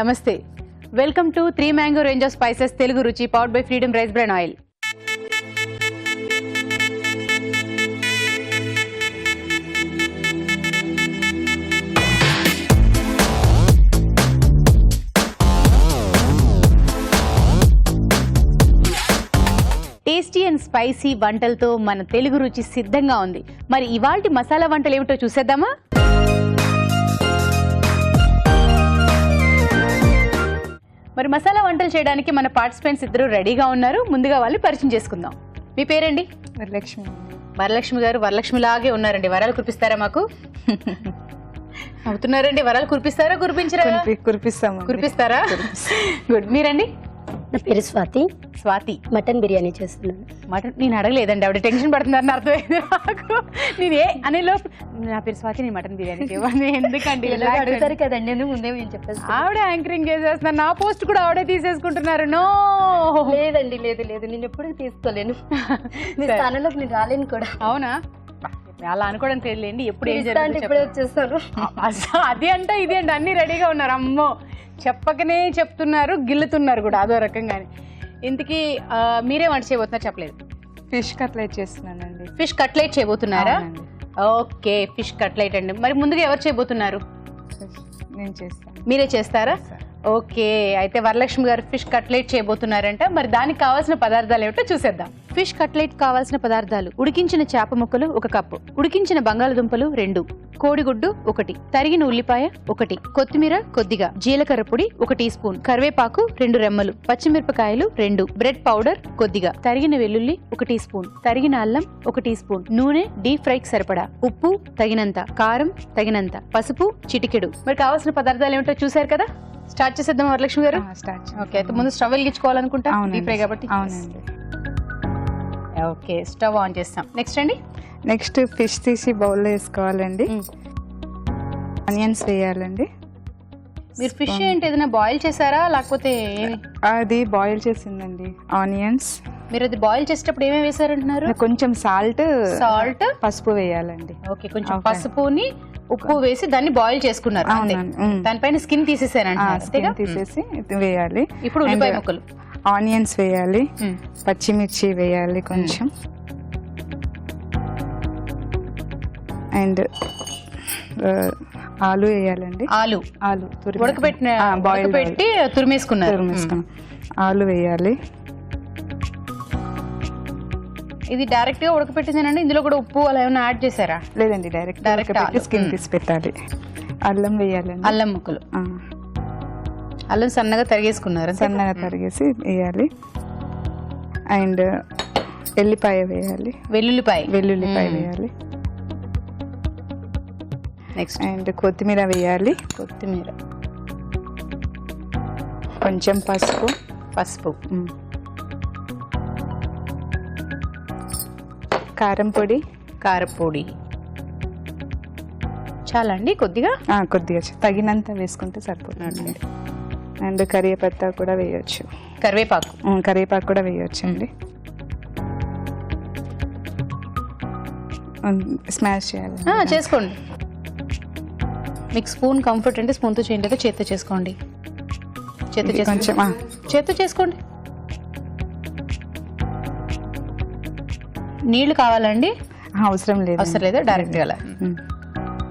నమస్తే. Welcome to 3 mango range of spices Telugu Ruchi powered by freedom rice bran oil. Tasty and spicy వంటలతో మన తెలుగు రుచి సిద్ధంగా ఉంది. మరి ఇవాల్టి మసాలా వంటలు ఏమిటో చూసేద్దామా? మరి మసాలా వంటలు చేయడానికి మన పార్టిసిపెంట్స్ ఇద్దరు రెడీగా ఉన్నారు. ముందుగా వాళ్ళు పరిచయం చేసుకుందాం. మీ పేరండి? వరలక్ష్మి. వరలక్ష్మి గారు వరలక్ష్మిలాగే ఉన్నారండి. వరాలు కురిపిస్తారా మాకు? అవుతున్నారండి. వరాలు కురిపిస్తారా కురిపించరా? కురిపిస్తారా? గుడ్. మీరండి? నా పేరు స్వాతి. స్వాతి మటన్ బిర్యానీ చేస్తున్నాను. మటన్ నేను అడగలేదండి, ఆవిడ టెన్షన్ పడుతున్నారని అర్థమైంది నాకు. నేను అనేలో నా పేరు స్వాతి, నేను మటన్ బిర్యానీ చేయాలి. ఎందుకండి అడుగుతారు కదండి, ముందే నేను చెప్పేసి ఆవిడ యాంకరింగ్ చేసేస్తున్నారు. నా పోస్ట్ కూడా ఆవిడే తీసేసుకుంటున్నారు. నో లేదండి, లేదు లేదు, నేను ఎప్పుడు తీసుకోలేను. మీ స్థానంలోకి నేను రాలేను కూడా. అవునా? అలా అనుకోవడం తెలియలేండి. ఎప్పుడు ఏం ఇప్పుడే వచ్చేస్తారు. అది అంటే ఇది అంటే అన్ని రెడీగా ఉన్నారు. అమ్మో చెప్పకనే చెప్తున్నారు, గిల్లుతున్నారు కూడా అదో రకంగానే. ఇంతకీ మీరే వంట చేయబోతున్నారు చెప్పలేదు. ఫిష్ కట్లెట్ చేస్తున్నానండి. ఫిష్ కట్లెట్ చేయబోతున్నారా? ఓకే, ఫిష్ కట్లెట్ అండి. మరి ముందుగా ఎవరు చేయబోతున్నారు? నేను చేస్తాను. మీరే చేస్తారా? ఓకే, అయితే వరలక్ష్మి గారు ఫిష్ కట్లెట్ చేయబోతున్నారంట. మరి దానికి కావాల్సిన పదార్థాలు ఏమిటో చూసేద్దాం. ఫిష్ కట్లెట్ కావాల్సిన పదార్థాలు: ఉడికించిన చేప ముక్కలు 1 కప్పు, ఉడికించిన బంగాళదుంపలు 2, కోడిగుడ్డు 1, తరిగిన ఉల్లిపాయ 1, కొత్తిమీర కొద్దిగా, జీలకర్ర పొడి 1 టీ స్పూన్, కరివేపాకు 2 రెమ్మలు, పచ్చిమిరపకాయలు 2, బ్రెడ్ పౌడర్ కొద్దిగా, తరిగిన వెల్లుల్లి 1 టీ స్పూన్, తరిగిన అల్లం 1 టీ స్పూన్, నూనె డీప్ ఫ్రైకి సరిపడా, ఉప్పు తగినంత, కారం తగినంత, పసుపు చిటికెడు. మరి కావాల్సిన పదార్థాలు ఏమిటో చూసారు కదా. స్టార్ట్ చేసేద్దాం వరలక్ష్మి గారు. ఓకే, అయితే ముందు స్టవ్ వెలిగించుకోవాలనుకుంటా. డీప్ ఫ్రై కాబట్టి. అవునండి. ఓకే, స్టవ్ ఆన్ చేస్తాం. నెక్స్ట్ అండి? నెక్స్ట్ ఫిష్ తీసి బౌల్లో వేసుకోవాలండి. ఆనియన్స్ వేయాలండి. మీరు ఫిష్ ఏంటి ఏదైనా బాయిల్ చేశారా లేకపోతే? అది బాయిల్ చేసిందండి. ఆనియన్స్ మీరు అది బాయిల్ చేసేటప్పుడు ఏమేమి వేసారంటున్నారు? కొంచెం సాల్ట్, పసుపు వేయాలండి. ఓకే, కొంచెం పసుపుని ఉప్పు వేసి దాన్ని బాయిల్ చేసుకున్నారు. దానిపైన స్కిన్ తీసేసారంటే తీసేసి వేయాలి. ఇప్పుడు ఉల్లిపాయ ముక్కలు, ఆనియన్స్ వేయాలి, పచ్చిమిర్చి వేయాలి కొంచెం, అండ్ ఆలు వేయాలండి. ఆలు ఉడకబెట్టిన పెట్టి తురిమేసుకున్నారు. ఆలు వేయాలి. ఇది డైరెక్ట్ గా ఉడకపెట్టిందేనండి? ఇందులో కూడా ఉప్పు అలా ఏమైనా యాడ్ చేశారా? లేదండి, డైరెక్ట్ స్కిన్ తీసి పెట్టాలి. అల్లం వేయాలండి. అల్లం ముక్కలు, అల్లం సన్నగా తరిగేసుకున్నారు. సన్నగా తరిగేసి వేయాలి. అండ్ ఎల్లిపాయ వేయాలి. వెల్లుల్లిపాయ వేయాలి. నెక్స్ట్ అండ్ కొత్తిమీర వేయాలి. కొత్తిమీర, కొంచెం పసుపు, కారం పొడి చాలా అండి. కొద్దిగా తగినంత వేసుకుంటే సరిపోతుంది. అండ్ కరివేపత్తా కూడా వేయొచ్చు. కరివేపాకు కూడా వేయొచ్చు అండి. స్మాష్ చేయాలి. చేసుకోండి. మీకు స్పూన్ కంఫర్ట్ అంటే స్పూన్తో చేయండి, లేదా చేత్తో చేసుకోండి. చేత్తో చేసుకోండి. నీళ్లు కావాలండి? అవసరం లేదు, డైరెక్ట్ గా.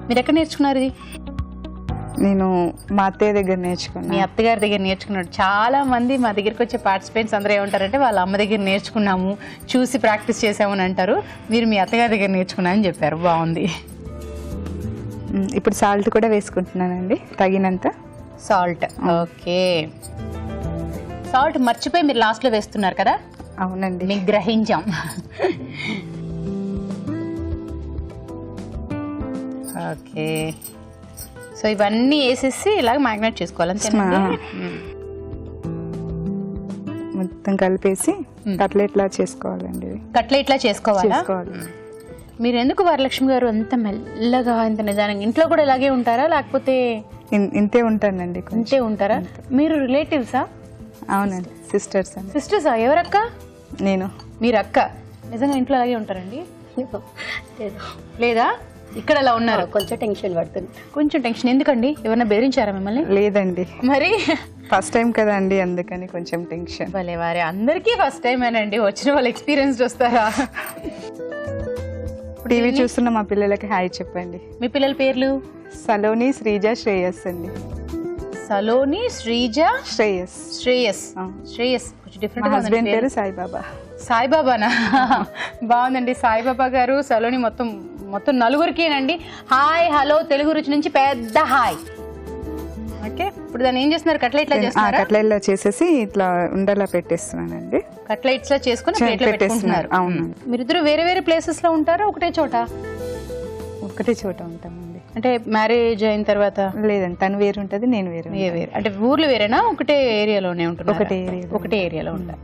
మీరు ఎక్కడ నేర్చుకున్నారు ఇది? నేను మా అత్తయ్య దగ్గర నేర్చుకున్నాను. మీ అత్తగారి దగ్గర నేర్చుకున్నాడు. చాలా మంది మా దగ్గరికి వచ్చే పార్టిసిపెంట్స్ అందరూ ఏమంటారంటే వాళ్ళ అమ్మ దగ్గర నేర్చుకున్నాము, చూసి ప్రాక్టీస్ చేసామని అంటారు. మీరు మీ అత్తగారి దగ్గర నేర్చుకున్నారని చెప్పారు. బాగుంది. ఇప్పుడు సాల్ట్ కూడా వేసుకుంటున్నానండి, తగినంత సాల్ట్. ఓకే, సాల్ట్ మర్చిపోయి మీరు లాస్ట్ లో వేస్తున్నారు కదా. అవునండి, మీకు గ్రహించాం. ఓకే, సో ఇవన్నీ వేసేసి ఇలాగ మ్యాగ్నేట్ చేసుకోవాలి. మొత్తం కలిపేసి కట్లెట్లా చేసుకోవాలండి. కట్లెట్లా చేసుకోవాలి. మీరు ఎందుకు వరలక్ష్మి గారు అంత మెల్లగా, ఇంత నిదానంగా? ఇంట్లో కూడా ఇలాగే ఉంటారా లేకపోతే? ఇంతే ఉంటానండి. ఇంతే ఉంటారా? మీరు రిలేటివ్సా? అవునండి, సిస్టర్సా? ఎవరక్క? నేను. మీరు అక్క? నిజంగా ఇంట్లో అలాగే ఉంటారండి? లేదా? ఇక్కడ అలా ఉన్నారు. కొంచెం టెన్షన్ పడుతుంది. కొంచెం టెన్షన్ ఎందుకండి? ఎవరన్నా బెదిరించారా మిమ్మల్ని? లేదండి, మరి ఫస్ట్ టైం కదా అండి, అందుకని కొంచెం టెన్షన్. భలే వారే, అందరికీ ఫస్ట్ టైం ఏనండి, వచ్చిన వాళ్ళు ఎక్స్పీరియన్స్డ్ వస్తారా? టీవీ చూస్తున్న మా పిల్లలకి హాయ్ చెప్పండి. మీ పిల్లల పేర్లు? సలోని, శ్రీజ, శ్రేయస్ అండి. సలోని, శ్రీజ, శ్రేయస్. శ్రేయస్. శ్రేయస్ కొంచెం మా డిఫరెంట్. హస్బెండ్ పేరు సాయిబాబా. సాయిబాబానా? బాగుందండి. సాయిబాబా గారు, సలోని, మొత్తం నలుగురికేనండి హాయ్ హలో తెలుగు రుచి నుంచి పెద్ద హాయ్. ఓకే, ఇప్పుడు దాన్ని ఏం చేస్తున్నారు? కట్లెట్లా చేస్తున్నారు? కట్లెట్లా చేసేసి ఇట్లా ఉండలా పెట్టేస్తున్నానండి. కట్లెట్స్ లా చేసుకుని ప్లేట్లో పెట్టుకుంటున్నారు. అవును. మీరిద్దరు వేరే వేరే ప్లేసెస్ లో ఉంటారా, ఒకటే చోట? ఒకటే చోట ఉంటామండి. అంటే మ్యారేజ్ అయిన తర్వాత? లేదండి, తను వేరు ఉంటది, నేను వేరు. వేరు అంటే ఊర్లు వేరేనా? ఒకటే ఏరియాలోనే ఉంటున్నారు? ఒకటే ఏరియాలో ఉంటారు.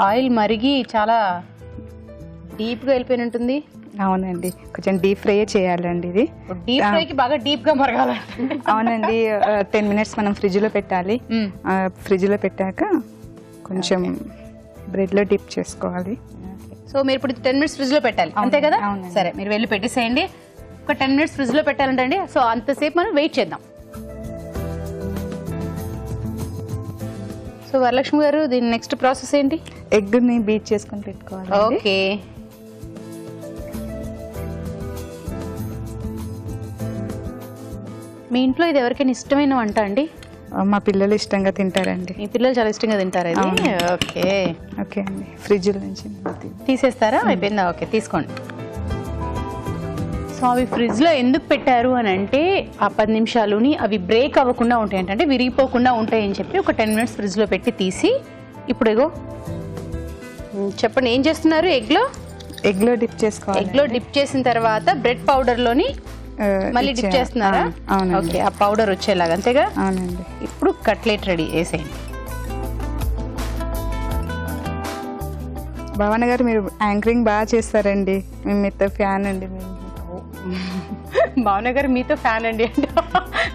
ఆయిల్ మరిగి చాలా డీప్ గా వెళ్ళిపోయి ఉంటుంది. అవునండి, కొంచెం డీప్ ఫ్రై చేయాలండి ఇది. డీప్ ఫ్రై కి బాగా డీప్ గా మరగాలి. అవునండి, 10 minutes మనం ఫ్రిడ్జ్ లో పెట్టాలి. ఫ్రిడ్జ్ లో పెట్టాక కొంచెం బ్రెడ్ లో డిప్ చేసుకోవాలి. సో మీరు ఇప్పుడు 10 minutes ఫ్రిడ్జ్ లో పెట్టాలి, అంతే కదా? సరే, మీరు వెళ్ళి పెట్టేసేయండి. ఒక 10 minutes ఫ్రిడ్జ్ లో పెట్టాలంటండి. సో అంతసేపు మనం వెయిట్ చేద్దాం. సో వరలక్ష్మి గారు, దీని నెక్స్ట్ ప్రాసెస్ ఏంటి? ఎగ్ ని బీట్ చేసుకొని పెట్టుకోవాలి. ఓకే, మీ ఇంట్లో ఇది ఎవరికైనా ఇష్టమైన వంట అండి? మా పిల్లలు ఇష్టంగా తింటారండి. మీ పిల్లలు చాలా ఇష్టంగా తింటారు ఇది? ఓకే ఓకే అండి, ఫ్రిడ్జ్ నుంచి తీసేస్తారా? అయిపోయిందా? ఓకే, తీసుకోండి. సో అవి ఫ్రిడ్జ్ లో ఎందుకు పెట్టారు అని అంటే, ఆ 10 నిమిషాలుని అవి బ్రేక్ అవ్వకుండా ఉంటాయి, అంటే విరిగిపోకుండా ఉంటాయి అని చెప్పి ఒక 10 minutes ఫ్రిడ్జ్ లో పెట్టి తీసి, ఇప్పుడు ఏగో చెప్పండి ఏం చేస్తున్నారు? ఎగ్ లో డిప్ చేసుకోవాలి. ఎగ్ లో డిప్ చేసిన తర్వాత బ్రెడ్ పౌడర్ లోని మళ్ళీ డిప్ చేస్తున్నారా? ఓకే, ఆ పౌడర్ వచ్చేలాగా, అంతేగా? అవునండి. ఇప్పుడు కట్లెట్ రెడీ చేసేయండి. భవన్ గారు, మీరు యాంకరింగ్ బాగా చేస్తారండి, మేము మీతో ఫ్యాన్ అండి. భావన గారు మీతో ఫ్యాన్ అండి అంటే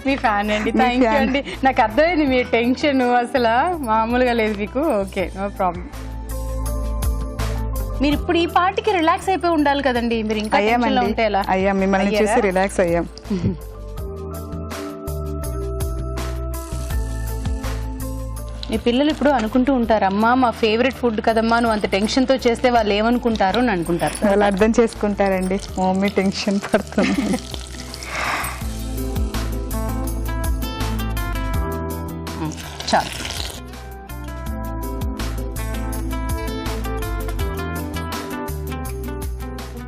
మీ ఫ్యాన్ అండి, థ్యాంక్ యూ అండి. నాకు అర్థమైంది మీ టెన్షన్ అసలు మామూలుగా లేదు మీకు. Okay, no problem. మీరు ఇప్పుడు ఈ పార్టీకి రిలాక్స్ అయిపోయి ఉండాలి కదండి, మీరు ఇంకా టెన్షన్లో ఉంటే ఎలా? అయ్యా, మిమ్మల్ని చూసి రిలాక్స్ అయ్యాం. మీ పిల్లలు ఇప్పుడు అనుకుంటూ ఉంటారు, అమ్మా మా ఫేవరెట్ ఫుడ్ కదమ్మా, నువ్వు అంత టెన్షన్తో చేస్తే వాళ్ళు ఏమనుకుంటారు అని అనుకుంటారు. వాళ్ళు అర్థం చేసుకుంటారండి, మమ్మీ టెన్షన్ పడుతుంది. చాలు.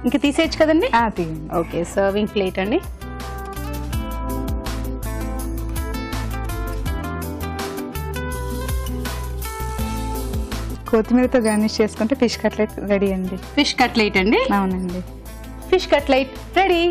ఇంకా తీసేయచ్చు కదండి? తీయండి. ఓకే, సర్వింగ్ ప్లేట్ అండి. కొత్తిమీరతో గార్నిష్ చేసుకుంటే ఫిష్ కట్లెట్ రెడీ అండి. ఫిష్ కట్లెట్ అండి? అవునండి, ఫిష్ కట్లెట్ రెడీ.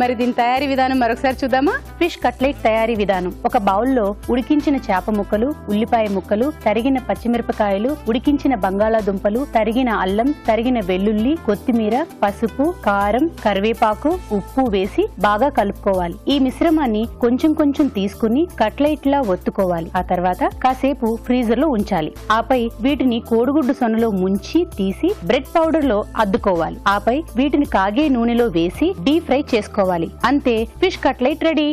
మరి దీని తయారీ విధానం మరొకసారి చూద్దామా? ఫిష్ కట్లెట్ తయారీ విధానం: ఒక బౌల్లో ఉడికించిన చేప ముక్కలు, ఉల్లిపాయ ముక్కలు, తరిగిన పచ్చిమిరపకాయలు, ఉడికించిన బంగాళాదుంపలు, తరిగిన అల్లం, తరిగిన వెల్లుల్లి, కొత్తిమీర, పసుపు, కారం, కరివేపాకు, ఉప్పు వేసి బాగా కలుపుకోవాలి. ఈ మిశ్రమాన్ని కొంచెం కొంచెం తీసుకుని కట్లెట్ లా ఒత్తుకోవాలి. ఆ తర్వాత కాసేపు ఫ్రీజర్ లో ఉంచాలి. ఆపై వీటిని కోడిగుడ్డు సొనలో ముంచి తీసి బ్రెడ్ పౌడర్ లో అద్దుకోవాలి. ఆపై వీటిని కాగే నూనెలో వేసి డీప్ ఫ్రై చేసుకోవాలి. అంతే, ఫిష్ కట్లెట్ రెడీ.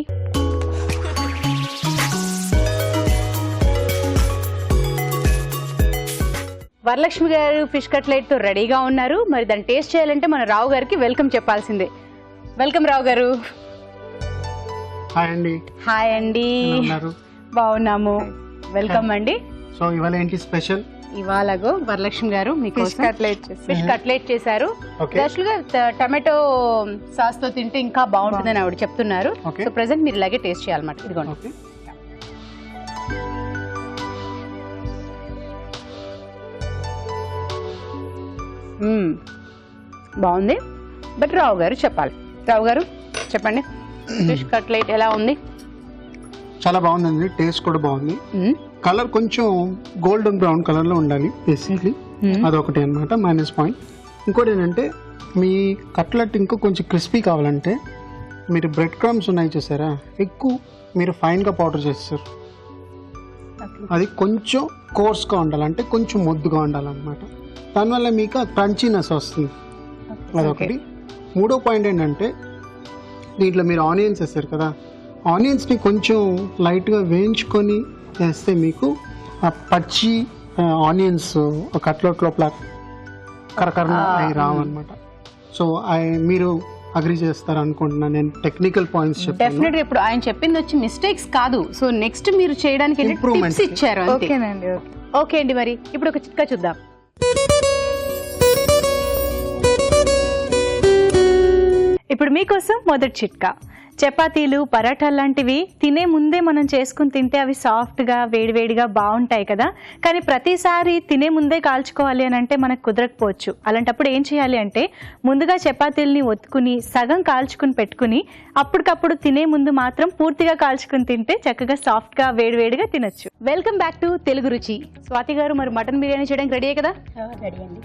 వరలక్ష్మి గారు ఫిష్ కట్లెట్ తో రెడీగా ఉన్నారు. మరి దాన్ని టేస్ట్ చేయాలంటే మన రావు గారికి వెల్కమ్ చెప్పాల్సిందే. వెల్కమ్ రావు గారు. హాయ్ అండి. హాయ్ అండి, బాగున్నాము. వెల్కమ్ అండి. సో ఇవాళ ఏంటి స్పెషల్? ఇవాళగో వరలక్ష్మి గారు ఫిష్ కట్లెట్ చేశారు. యాక్చువల్ గా టమాటో సాస్ తో తింటే ఇంకా బాగుంటుందని ఆవిడ చెప్తున్నారు. సో ప్రెసెంట్ మీరు ఇలాగే టేస్ట్ చేయాలన్నమాట. ఇదిగోండి. బాగుంది. బట్ రావు గారు చెప్పాలి. రావు గారు చెప్పండి, ఫిష్ కట్లెట్ ఎలా ఉంది? చాలా బాగుందండి, టేస్ట్ కూడా బాగుంది. కలర్ కొంచెం గోల్డెన్ బ్రౌన్ కలర్ లో ఉండాలి బేసిక్లీ, అదొకటి అన్నమాట మైనస్ పాయింట్. ఇంకోటి ఏంటంటే మీ కట్లెట్ ఇంకా కొంచెం క్రిస్పీ కావాలంటే మీరు బ్రెడ్ క్రమ్స్ ఉన్నాయి చూసారా, ఎక్కువ మీరు ఫైన్గా పౌడర్ చేస్తారు. అది కొంచెం కోర్స్గా ఉండాలంటే కొంచెం మొద్దుగా ఉండాలన్నమాట. దానివల్ల మీకు క్రంచీనెస్ వస్తుంది. అదొకటి. మూడో పాయింట్ ఏంటంటే దీంట్లో మీరు ఆనియన్స్ వేస్తారు కదా, ఆనియన్స్ని కొంచెం లైట్గా వేయించుకొని వేస్తే మీకు ఆ పచ్చి ఆనియన్స్ ఒక కట్లెట్ లోపల కరకరణ అవి రావన్నమాట. సో మీరు అగ్రి చేస్తారు అనుకుంటున్నా. నేను టెక్నికల్ పాయింట్స్ చెప్పాను. డెఫినెట్గా ఇప్పుడు ఆయన చెప్పింది వచ్చి మిస్టేక్స్ కాదు. సో నెక్స్ట్ మీరు చేయడానికి టిప్స్ ఇచ్చారు అంతే. ఓకేనండి. ఓకే అండి, మరి ఇప్పుడు ఒక చిట్కా చూద్దాం. ఇప్పుడు మీకోసం మొదటి చిట్కా. చపాతీలు, పరాఠాలు లాంటివి తినే ముందే మనం చేసుకుని తింటే అవి సాఫ్ట్గా వేడివేడిగా బాగుంటాయి కదా. కానీ ప్రతిసారి తినే ముందే కాల్చుకోవాలి అని అంటే మనకు కుదరకపోవచ్చు. అలాంటప్పుడు ఏం చేయాలి అంటే ముందుగా చపాతీలని ఒత్తుకుని సగం కాల్చుకుని పెట్టుకుని అప్పటికప్పుడు తినే ముందు మాత్రం పూర్తిగా కాల్చుకుని తింటే చక్కగా సాఫ్ట్గా వేడివేడిగా తినొచ్చు. వెల్కమ్ బ్యాక్ టు తెలుగు రుచి. స్వాతి గారు, మరి మటన్ బిర్యానీ చేయడానికి రెడీ కదా? రెడీ అండి.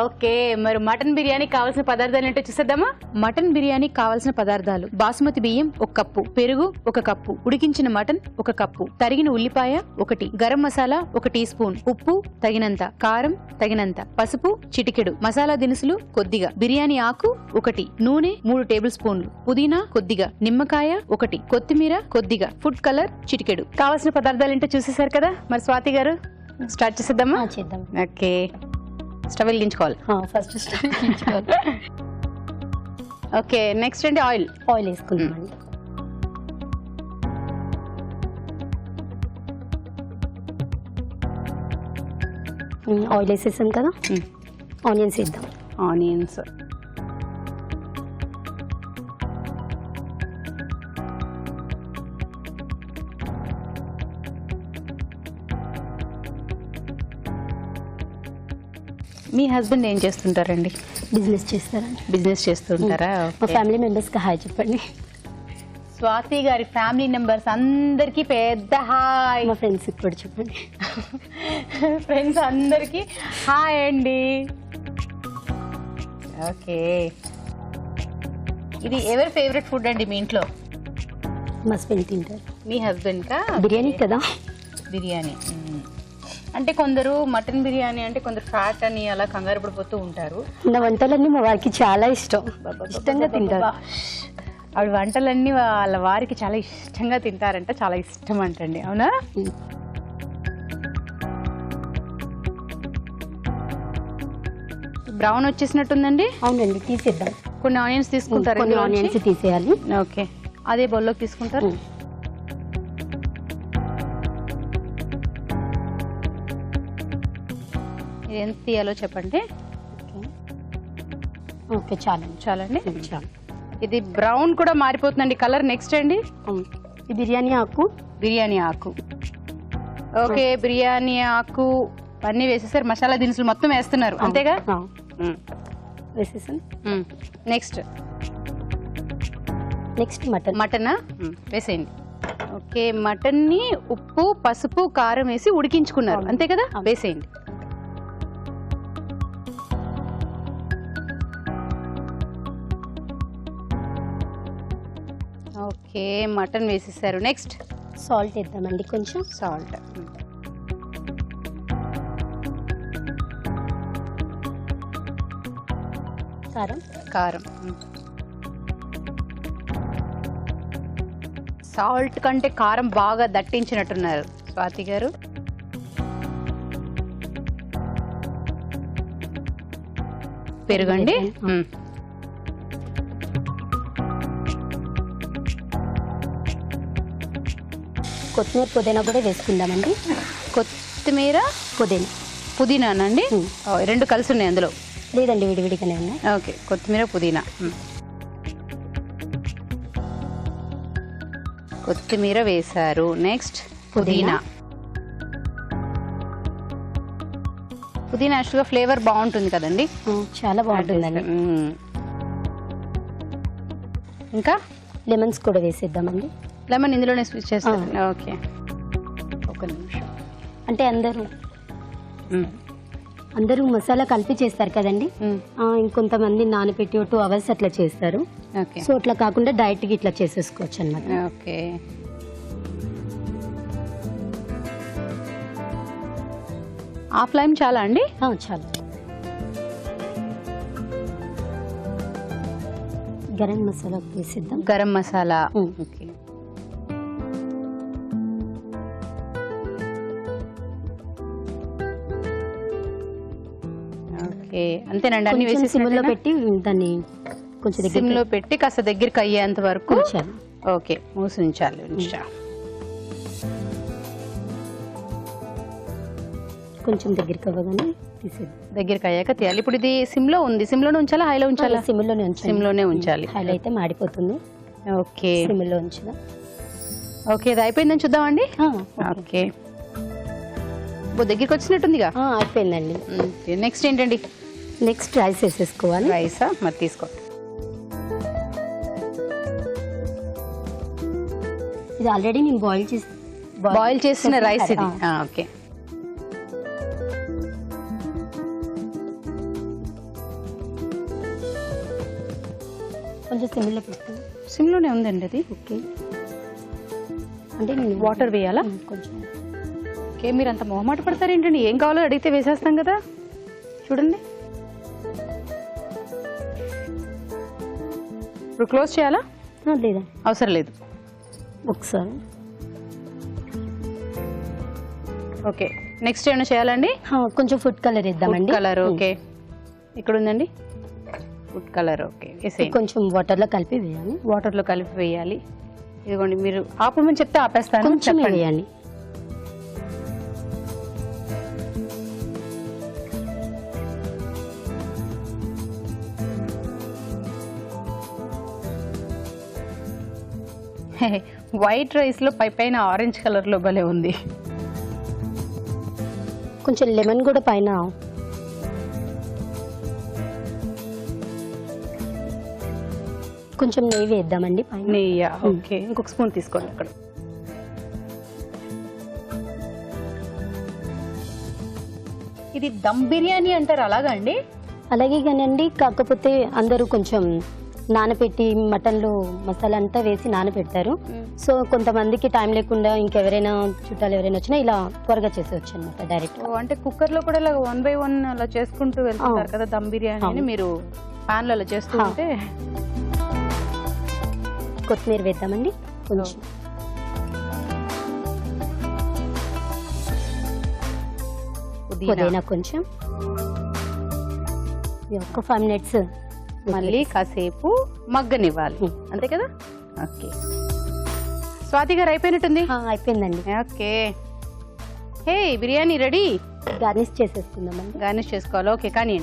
ఓకే, మరి మటన్ బిర్యానీ కావాల్సిన పదార్థాలు ఏంటో చూసేద్దామా? మటన్ బిర్యానీ కావాల్సిన పదార్థాలు: బాసుమతి బియ్యం 1 కప్పు, పెరుగు 1 కప్పు, ఉడికించిన మటన్ 1 కప్పు, తరిగిన ఉల్లిపాయ 1, గరం మసాలా 1 టీ స్పూన్, ఉప్పు తగినంత, కారం తగినంత, పసుపు చిటికెడు, మసాలా దినుసులు కొద్దిగా, బిర్యానీ ఆకు 1, నూనె 3 టేబుల్ స్పూన్లు, పుదీనా కొద్దిగా, నిమ్మకాయ 1, కొత్తిమీర కొద్దిగా, ఫుడ్ కలర్ చిటికెడు. కావాల్సిన పదార్థాలు ఏంటో చూసేసారు కదా. మరి స్వాతి గారు స్టార్ట్ చేసేద్దామా? చేద్దాం. ఓకే, స్టవ్ వెలిగించుకోవాలి. ఫస్ట్ స్టవ్ వెలిగించుకోవాలి. ఓకే, నెక్స్ట్ అండి ఆయిల్ వేసుకుందామండి. ఆయిల్ వేసేసాం కదా, ఆనియన్స్ వేద్దాం. ఆనియన్స్ మీ హస్బెండ్ ఏం చేస్తుంటారండి? బిజినెస్ చేస్తారండి. బిజినెస్ చేస్తుంటారా? మా ఫ్యామిలీ మెంబర్స్కి హాయ్ చెప్పండి. స్వాతి గారి ఫ్యామిలీ మెంబర్స్ అందరికి పెద్ద హాయ్. మా ఫ్రెండ్స్ కూడా చెప్పండి. ఫ్రెండ్స్ అందరికి హాయ్ అండి. ఓకే, ఇది ఎవరి ఫేవరెట్ ఫుడ్ అండి మీ ఇంట్లో? మా హస్బెండ్ తింటారు. మీ హస్బెండ్ కా? బిర్యానీ కదా. బిర్యానీ అంటే కొందరు మటన్ బిర్యానీ అంటే కొందరు ఫ్యాట్ అని అలా కంగారు పడిపోతూ ఉంటారు. నా వంటలన్నీ మా వారికి చాలా ఇష్టం, ఇష్టంగా తింటారు. ఆవిడ వంటలన్నీ వాళ్ళ వారికి చాలా ఇష్టంగా తింటారంట, చాలా ఇష్టం అంటండి. అవునా? బ్రౌన్ వచ్చేసినట్టుందండి. అవునండి, తీసేద్దాం. కొన్ని ఆనియన్స్ తీసుకుంటారు. కొన్ని ఆనియన్స్ తీసేయాలి. ఓకే, అదే బౌల్లోకి తీసుకుంటారు. ఎంత తీయాలో చెప్పండి. ఓకే, చాలండి. చాలండి. చాలు. ఇది బ్రౌన్ కూడా మారిపోతుందండి కలర్. నెక్స్ట్ అండి ఈ బిర్యానీ ఆకు. బిర్యానీ ఆకు. ఓకే, బిర్యానీ ఆకు అన్నీ వేసేసారు. మసాలా దినుసులు మొత్తం వేస్తున్నారు అంతేగా? వేసేసాను. Next mutton. మటనా వేసేయండి. ఓకే, మటన్ ని ఉప్పు పసుపు కారం వేసి ఉడికించుకున్నారు అంతే కదా? వేసేయండి. ఓకే, మటన్ వేసేసారు. నెక్స్ట్ సాల్ట్ వేద్దామండి, కొంచెం సాల్ట్. కారం. కారం. సాల్ట్ కంటే కారం బాగా దట్టించినట్టున్నారు స్వాతి గారు. పెరుగండి. కొత్తిమీర పుదీనా కూడా వేసుకుందామండి. కొత్తిమీర పుదీనానండి? రెండు కలిసి ఉన్నాయి అందులో? లేదండి, విడివిడిగానే ఉన్నాయి. ఓకే, కొత్తిమీర పుదీనా. కొత్తిమీర వేశారు. నెక్స్ట్ పుదీనా. పుదీనా యాక్చువల్గా ఫ్లేవర్ బాగుంటుంది కదండి? చాలా బాగుంటుందండి. ఇంకా లెమన్స్ కూడా వేసేద్దామండి. లెమన్ ఇందులోనే స్విచ్ చేస్తారు. ఓకే, ఒక నిమిషం. అంటే అందరూ మసాలా కలిపి చేస్తారు కదండి, ఇంకొంతమంది నానబెట్టి 2 hours అట్లా చేస్తారు. సో అట్లా కాకుండా డైరెక్ట్గా ఇట్లా చేసేసుకోవచ్చు అనమాట. ఓకే, ఆ ఫ్లేమ్ చాలా అండి? చాలా. గరం మసాలా వేసిద్దాం. గరం మసాలా. ఓకే. ఓకే, అంతేనండి. అన్ని కొంచెం సిమ్లో వేసేసి పెట్టి దాన్ని కొంచెం సిమ్లో పెట్టి కాస్త దగ్గరికి అయ్యేంత వరకు ఉంచాలి. ఓకే, మూసి ఉంచాలి. కొంచెం దగ్గరికి అవ్వగానే తీసేది. దగ్గరికి అయ్యాక తీయాలి. ఇప్పుడు ఇది సిమ్లో ఉంది. సిమ్లోనే ఉంచాలా, హైలో ఉంచాలా? సిమ్లోనే ఉంచాలి. సిమ్లోనే ఉంచాలి. హైలో అయితే మాడిపోతుంది. ఓకే, సిమ్లో ఉంచుదా. ఓకే, ఇది అయిపోయిందని చూద్దామండి. ఓకే, దగ్గరికి వచ్చినట్టుందిగా. అయిపోయిందండి. నెక్స్ట్ ఏంటండి? నెక్స్ట్ రైస్ వేసేసుకోవాలి. రైసా? మరి తీసుకో. ఇది ఆల్రెడీ నేను బాయిల్ చేసిన రైస్ ఇది. ఓకే, కొంచెం సిమ్లో పెట్టు. సిమ్లోనే ఉందండి అది. ఓకే, అంటే నేను వాటర్ వేయాలా? కొంచెం. ఓకే, మీరు అంత మొహమాట పడతారు ఏంటండి? ఏం కావాలో అడిగితే వేసేస్తాం కదా. చూడండి, ఇప్పుడు క్లోజ్ చేయాలా? లేదా, అవసరం లేదు. ఒకసారి. ఓకే, నెక్స్ట్ ఏమైనా చేయాలండి? కొంచెం ఫుడ్ కలర్ వేద్దామండి. కలర్. ఓకే, ఇక్కడ ఉందండి ఫుడ్ కలర్. ఓకే, కొంచెం వాటర్లో కలిపి వేయాలి. వాటర్లో కలిపి వేయాలి. ఇదిగోండి, మీరు ఆపమని చెప్తే ఆపేస్తాను. కొంచెం వేయాలి. వైట్ రైస్ లో పైన ఆరెంజ్ కలర్ లో భలే ఉంది. కొంచెం లెమన్ కూడా పైన. కొంచెం నెయ్యి వేద్దామండి పైన. నెయ్యి. ఓకే, ఇంకొక స్పూన్ తీసుకోండి అక్కడ. ఇది దమ్ బిర్యానీ అంటారు, అలాగా అండి? అలాగే కానండి, కాకపోతే అందరూ కొంచెం నానబెట్టి మటన్లో మసాలా అంతా వేసి నానబెడతారు. సో కొంతమందికి టైం లేకుండా ఇంకెవరైనా చుట్టాలు ఎవరైనా వచ్చినా ఇలా త్వరగా చేసేవచ్చు అనమాట డైరెక్ట్. అంటే కుక్కర్ లో కూడా ఇలా 1 by 1 అలా చేసుకుంటూ వెళ్తుంటారు కదా దమ్ బిర్యానీ. మీరు పాన్ లో అలా చేస్తూ ఉంటే. కొత్తిమీర వేద్దామండి కొంచెం. పుదీనా కొంచెం. ఒక 5 minutes మళ్ళీ కాసేపు మగ్గనివ్వాలి, అంతే కదా. ఓకే, స్వాతి గారు అయిపోయినట్టుంది. అయిపోయిందండి. ఓకే, హే బిర్యానీ రెడీ. గార్నిష్ చేసేసుకుందామండి. గార్నిష్ చేసుకోవాలి. ఓకే, కానీ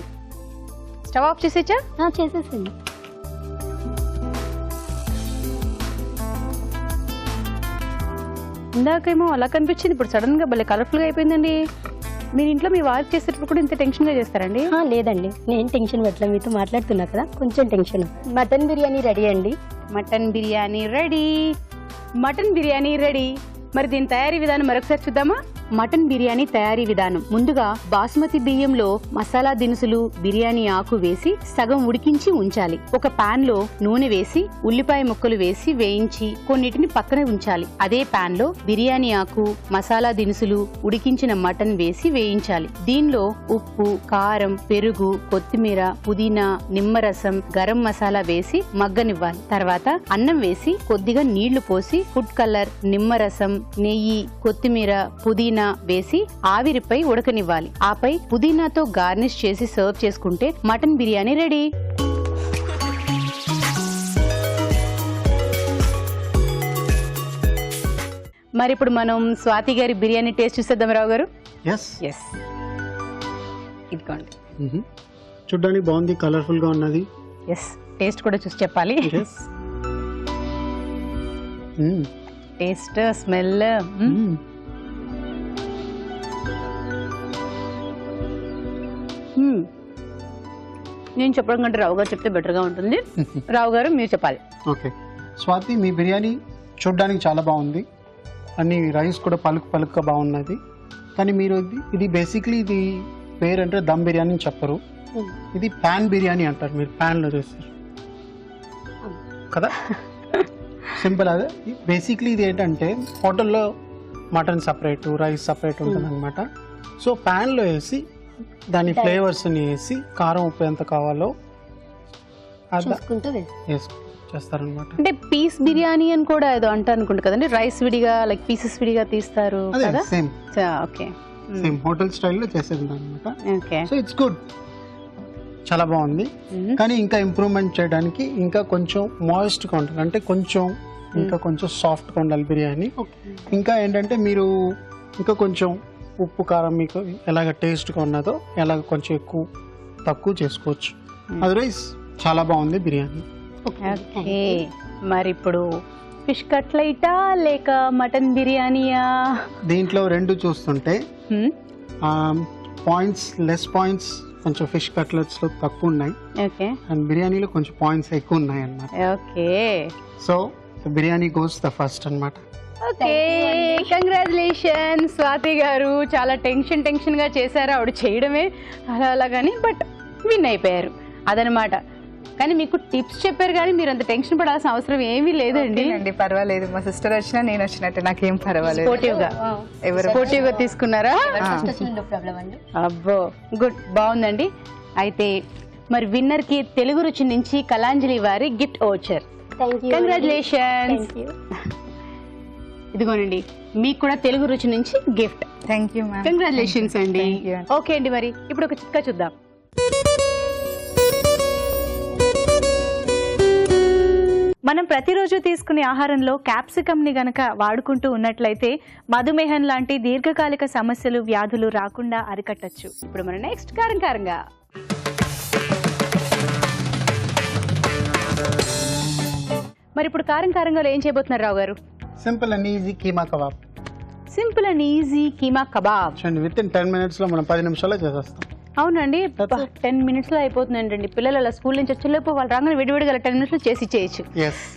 స్టవ్ ఆఫ్ చేసేచ్చా? చేసేసింది. ఇందాకేమో అలా కనిపించింది, ఇప్పుడు సడన్ గా భలే కలర్ఫుల్ గా అయిపోయిందండి. మీరు ఇంట్లో మీ వారికి చేసేటప్పుడు కూడా ఇంత టెన్షన్ గా చేస్తారండి? లేదండి, నేను టెన్షన్ పెట్టలే, మీతో మాట్లాడుతున్నా కదా కొంచెం టెన్షన్. మటన్ బిర్యానీ రెడీ అండి. Mutton biryani ready. Mutton biryani ready. మరి దీని తయారీ విధానం మరొకసారి చూద్దామా? మటన్ బిర్యానీ తయారీ విధానం. ముందుగా బాస్మతి బియ్యంలో మసాలా దినుసులు, బిర్యానీ ఆకు వేసి సగం ఉడికించి ఉంచాలి. ఒక పాన్ లో నూనె వేసి ఉల్లిపాయ ముక్కలు వేసి వేయించి కొన్నిటిని పక్కన ఉంచాలి. అదే పాన్ లో బిర్యానీ ఆకు, మసాలా దినుసులు, ఉడికించిన మటన్ వేసి వేయించాలి. దీనిలో ఉప్పు, కారం, పెరుగు, కొత్తిమీర, పుదీనా, నిమ్మరసం, గరం మసాలా వేసి మగ్గనివ్వాలి. తర్వాత అన్నం వేసి కొద్దిగా నీళ్లు పోసి ఫుడ్ కలర్, నిమ్మరసం, నెయ్యి, కొత్తిమీర, పుదీనా వేసి ఆవిరిపై ఉడకనివ్వాలి. ఆపై పుదీనాతో గార్నిష్ చేసి సర్వ్ చేసుకుంటే మటన్ బిర్యానీ రెడీ. మరి ఇప్పుడు మనం స్వాతి గారి బిర్యానీ టేస్ట్ చూసేద్దాం రావు గారు. ఎస్, ఇదిగోండి. చూడ్డానికి బాగుంది, కలర్ఫుల్ గా ఉన్నది. ఎస్, టేస్ట్ కూడా చూసి చెప్పాలి. Taste, smell. నేను చెప్పడం కంటే రావు గారు చెప్తే బెటర్ గా ఉంటుంది. రావు గారు మీరు చెప్పాలి. ఓకే స్వాతి, మీ బిర్యానీ చూడ్డానికి చాలా బాగుంది. అన్ని రైస్ కూడా పలుకుగా బాగున్నది. కానీ మీరు ఇది బేసిక్లీ ఇది పేరంటే దమ్ బిర్యానీ అని చెప్పరు, ఇది పాన్ బిర్యానీ అంటారు. మీరు ప్యాన్లో చేస్తారు కదా, సింపుల్. అదే బేసిక్లీ ఇది ఏంటంటే హోటల్లో మటన్ సపరేట్, రైస్ సపరేట్ ఉంటుంది అనమాట. సో ప్యాన్లో వేసి దాని ఫ్లేవర్స్ని వేసి కారం, ఉప్పు ఎంత కావాలో చూసుకుంటూ చేస్తారనమాట. అంటే పీస్ బిర్యానీ అని కూడా ఏదో అనుకుంటా కదండి, రైస్ విడిగా లైక్ పీసెస్ విడిగా తీస్తారు కదా. సేమ్ ఓకే, సేమ్ హోటల్ స్టైల్లో చేసేది అనమాట. ఓకే. సో ఇట్స్ గుడ్, చాలా బాగుంది. కానీ ఇంకా ఇంప్రూవ్మెంట్ చేయడానికి ఇంకా కొంచెం మాయిస్ట్గా ఉండాలి, అంటే కొంచెం ఇంకా కొంచెం సాఫ్ట్గా ఉండాలి బిర్యానీ. ఇంకా ఏంటంటే మీరు ఇంకా కొంచెం ఉప్పు కారం మీకు ఎలాగ టేస్ట్గా ఉన్నదో ఎలాగ కొంచెం ఎక్కువ తక్కువ చేసుకోవచ్చు. అదర్వైజ్ చాలా బాగుంది బిర్యానీ. ఓకే, మరి ఇప్పుడు ఫిష్ కట్లైటా లేక మటన్ బిర్యానీయా? దీంట్లో రెండు చూస్తుంటే పాయింట్స్, లెస్ పాయింట్స్ కొంచెం ఫిష్ కట్లెట్స్ లో తక్కువ ఉన్నాయి, ఓకే, అండ్ బిర్యానీలో కొంచెం పాయింట్స్ ఎక్కువ ఉన్నాయి అన్నమాట. Okay, so biryani goes the first అన్నమాట. ఓకే, కంగ్రాచులేషన్ స్వాతి గారు. చాలా టెన్షన్ గా చేశారు ఆవిడ చేయడమే అలాగని, బట్ విన్ అయిపోయారు అదనమాట. కానీ మీకు టిప్స్ చెప్పారు కానీ మీరు అంత టెన్షన్ పడాల్సిన అవసరం ఏమీ లేదండి. పర్వాలేదు, మా సిస్టర్ వచ్చినా నేను వచ్చినట్టే నాకేం పర్వాలేదు. స్పోర్టివ్ గా తీసుకున్నారా? ప్రాబ్లం అండి. అబ్బో, గుడ్, బాగుందండి. అయితే మరి విన్నర్ కి తెలుగు రుచి నుంచి కళాంజలి వారి గిఫ్ట్ ఓచర్. కంగ్రాచులేషన్స్. ఇదిగోనండి మీకు కూడా తెలుగు రుచి నుంచి gift. Thank you ma'am. Congratulations అండి. ఓకే అండి, మరి ఇప్పుడు ఒక చిట్కా చూద్దాం. మనం ప్రతిరోజు తీసుకునే ఆహారంలో క్యాప్సికమ్ ని గనక వాడుకుంటూ ఉన్నట్లయితే మధుమేహం లాంటి దీర్ఘకాలిక సమస్యలు, వ్యాధులు రాకుండా అరికట్టచ్చు. ఇప్పుడు మన నెక్స్ట్ కారంగా మరి ఇప్పుడు కారంగా ఏం చేయబోతున్నారు రావు గారు? Simple and easy keema kebab. Simple and easy keema kebab. With in 10 minutes లో మనం 10 నిమిషాల్లో చేసేస్తాం. అవునండి, 10 minutes లో అయిపోతుందండి. పిల్లలు అలా స్కూల్ నుంచి వచ్చేలోపు వాళ్ళు రాగానే విడివిడిగా 10 minutes లో చేసి చేయొచ్చు